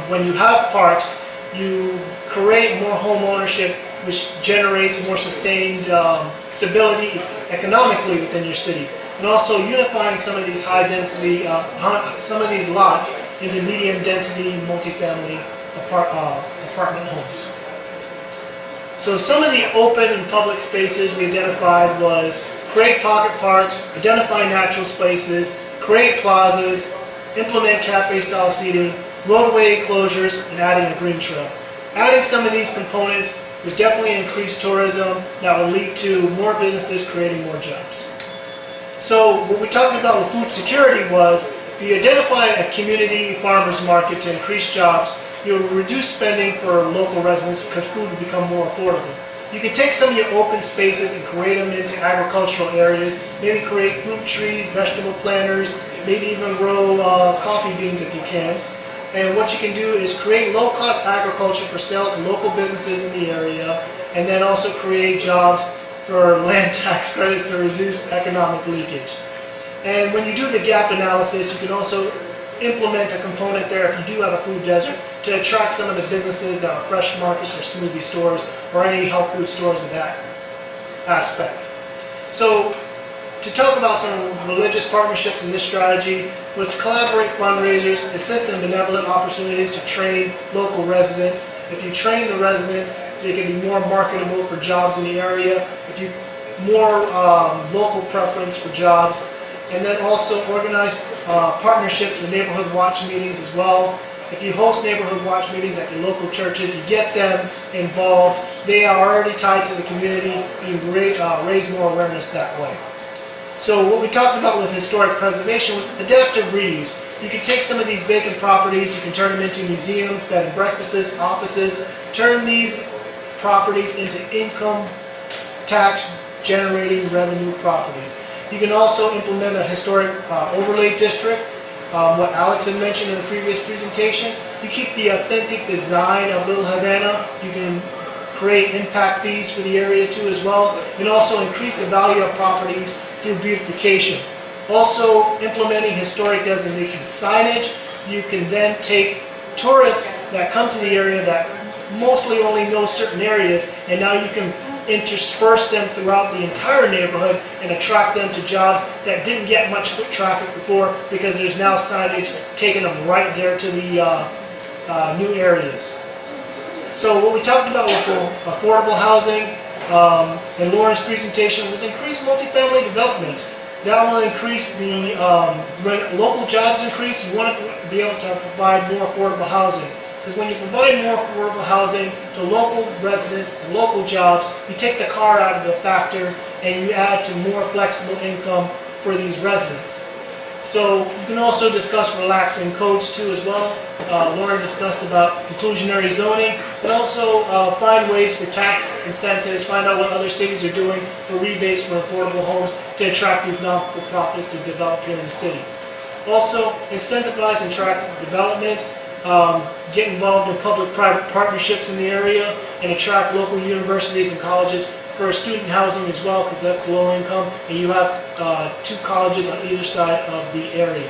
when you have parks, you create more home ownership, which generates more sustained stability economically within your city. And also unifying some of these high density, some of these lots into medium density multifamily apartment homes. So some of the open and public spaces we identified was create pocket parks, identify natural spaces, create plazas, implement cafe style seating, roadway enclosures, and adding a green trail. Adding some of these components would definitely increase tourism that will lead to more businesses creating more jobs. So what we talked about with food security was if you identify a community farmers market to increase jobs, you'll reduce spending for local residents because food will become more affordable. You can take some of your open spaces and create them into agricultural areas, maybe create fruit trees, vegetable planters, maybe even grow coffee beans if you can. And what you can do is create low-cost agriculture for sale to local businesses in the area, and then also create jobs for land tax credits to reduce economic leakage. And when you do the gap analysis, you can also implement a component there if you do have a food desert to attract some of the businesses that are fresh markets or smoothie stores or any health food stores of that aspect. So to talk about some religious partnerships in this strategy was to collaborate fundraisers, assist in benevolent opportunities to train local residents. If you train the residents, they can be more marketable for jobs in the area. If you more local preference for jobs, and then also organize partnerships with neighborhood watch meetings as well. If you host neighborhood watch meetings at your local churches, you get them involved. They are already tied to the community. You raise more awareness that way. So what we talked about with historic preservation was adaptive reuse. You can take some of these vacant properties, you can turn them into museums, bed and breakfasts, offices, turn these properties into income tax generating revenue properties. You can also implement a historic overlay district, what Alex had mentioned in the previous presentation. You keep the authentic design of Little Havana. You can create impact fees for the area too as well, and also increase the value of properties through beautification. Also implementing historic designation signage. You can then take tourists that come to the area that mostly only know certain areas, and now you can intersperse them throughout the entire neighborhood and attract them to jobs that didn't get much foot traffic before, because there's now signage taking them right there to the new areas. So what we talked about with affordable housing in Lauren's presentation was increased multifamily development. That will increase the, when local jobs increase, you want to be able to provide more affordable housing. Because when you provide more affordable housing to local residents and local jobs, you take the car out of the factor and you add to more flexible income for these residents. So you can also discuss relaxing codes too as well. Lauren discussed about inclusionary zoning, and also find ways for tax incentives, find out what other cities are doing for rebates for affordable homes to attract these non-for-profits to develop here in the city. Also, incentivize and track development, get involved in public-private partnerships in the area, and attract local universities and colleges for student housing as well, because that's low income, and you have 2 colleges on either side of the area.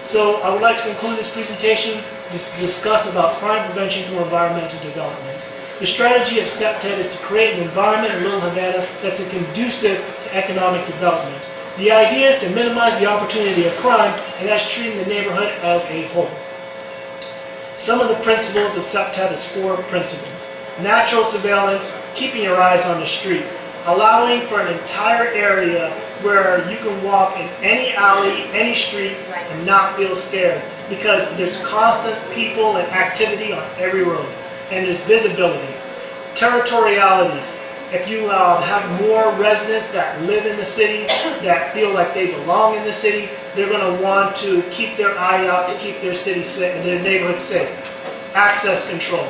So I would like to conclude this presentation to discuss about crime prevention through environmental development. The strategy of CEPTED is to create an environment in Little Havana that's conducive to economic development. The idea is to minimize the opportunity of crime, and that's treating the neighborhood as a whole. Some of the principles of CEPTED is 4 principles. Natural surveillance, keeping your eyes on the street, allowing for an entire area where you can walk in any alley, any street, and not feel scared, because there's constant people and activity on every road, and there's visibility. Territoriality. If you have more residents that live in the city, that feel like they belong in the city, they're going to want to keep their eye out to keep their city safe and their neighborhood safe. Access control.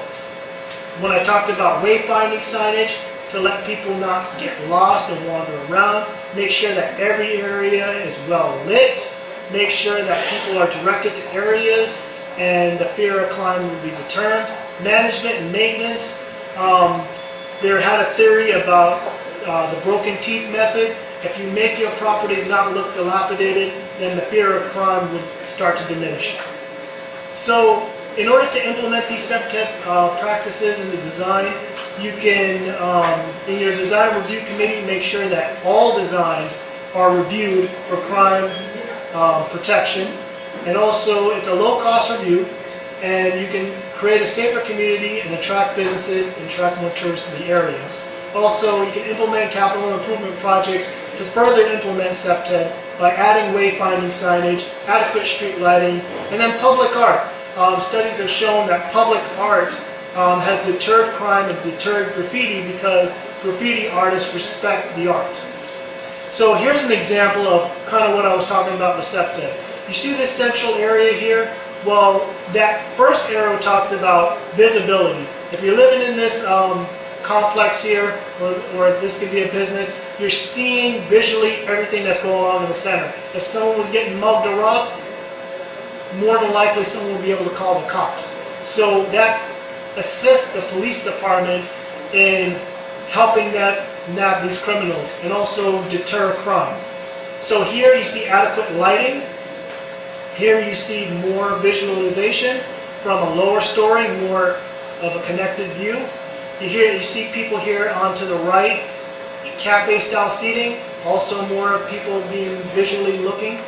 When I talked about wayfinding signage, to let people not get lost and wander around, make sure that every area is well lit, make sure that people are directed to areas and the fear of crime will be deterred. Management and maintenance. There had a theory about the broken teeth method. If you make your properties not look dilapidated, then the fear of crime would start to diminish. So in order to implement these CEPTED practices in the design, you can, in your design review committee, make sure that all designs are reviewed for crime protection. And also, it's a low-cost review, and you can create a safer community and attract businesses and attract more tourists to the area. Also, you can implement capital improvement projects to further implement CEPTED by adding wayfinding signage, adequate street lighting, and then public art. Studies have shown that public art has deterred crime and deterred graffiti, because graffiti artists respect the art. So here's an example of kind of what I was talking about with CEPTED. You see this central area here? Well, that first arrow talks about visibility. If you're living in this complex here, or this could be a business, you're seeing visually everything that's going on in the center. If someone was getting mugged or robbed, more than likely someone will be able to call the cops. So that assists the police department in helping them nab these criminals and also deter crime. So here you see adequate lighting. Here you see more visualization from a lower story, more of a connected view. You see people here on to the right, cafe style seating, also more people being visually looking.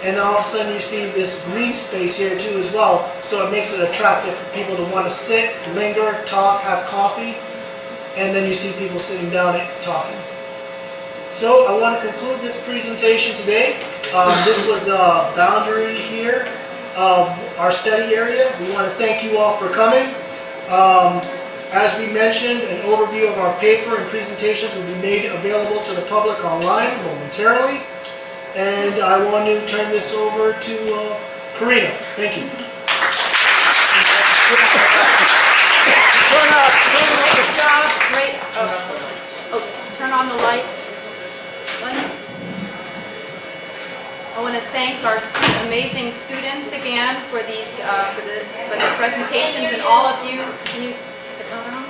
And then all of a sudden you see this green space here too as well, so it makes it attractive for people to want to sit, linger, talk, have coffee, and then you see people sitting down and talking. So I want to conclude this presentation today. This was the boundary here of our study area. We want to thank you all for coming. As we mentioned, an overview of our paper and presentations will be made available to the public online momentarily. And I want to turn this over to Karina. Thank you. Great. Turn on the lights. I want to thank our amazing students again for these for the presentations, and all of you. Is it going on?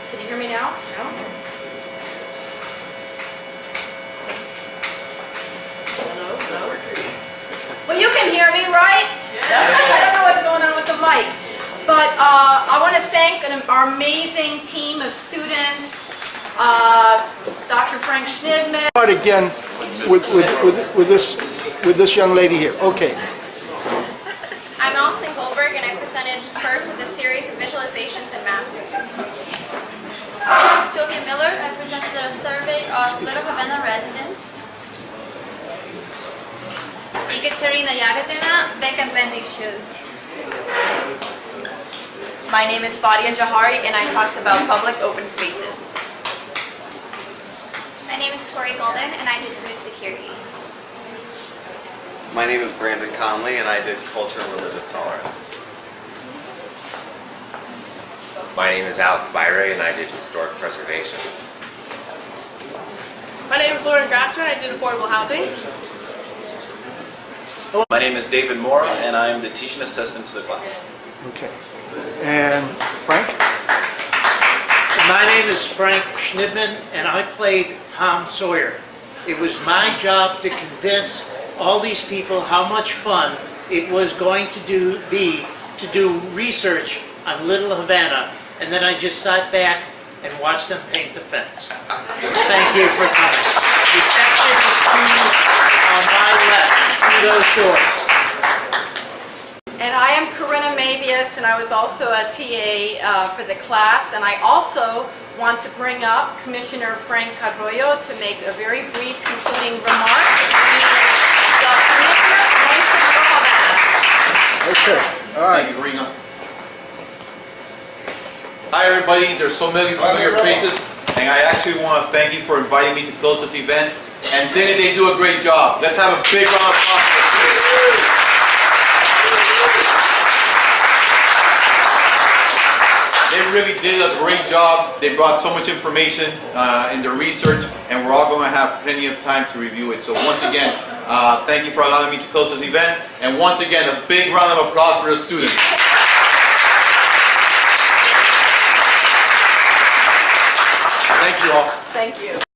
Can you hear me now? No. Hello. Well, you can hear me, right? Yeah. I don't know what's going on with the mics. But I want to thank our amazing team of students, Dr. Frank Schnidman. Start again with this young lady here. Okay. I'm Alison Goldberg, and I presented first with a series of visualizations and maps. I'm Sylvia Miller. I presented a survey of Little Havana residents. Ekaterina Yagodina, Beck and Vending Shoes. My name is Fadia Jahari, and I talked about public open spaces. My name is Tori Golden, and I did food security. My name is Brandon Conley, and I did culture and religious tolerance. My name is Alex Byray, and I did historic preservation. My name is Lauren Gratzer, and I did affordable housing. My name is David Moore, and I'm the teaching assistant to the class. Okay. And Frank? My name is Frank Schnidman, and I played Tom Sawyer. It was my job to convince all these people how much fun it was going to be to do research on Little Havana, and then I just sat back and watched them paint the fence. Thank you for coming. The section is on my left, through those doors. And I am Corinna Mabius, and I was also a TA for the class. And I also want to bring up Commissioner Frank Carroyo to make a very brief concluding remark. He is the Commissioner of Little Havana. Okay. All right. Thank you, Rena. Hi, everybody. There's so many familiar faces, and I actually want to thank you for inviting me to close this event. And didn't they do a great job? Let's have a big round of applause. They really did a great job. They brought so much information in their research, and we're all going to have plenty of time to review it. So once again, thank you for allowing me to close this event. And once again, a big round of applause for the students. Thank you all. Thank you.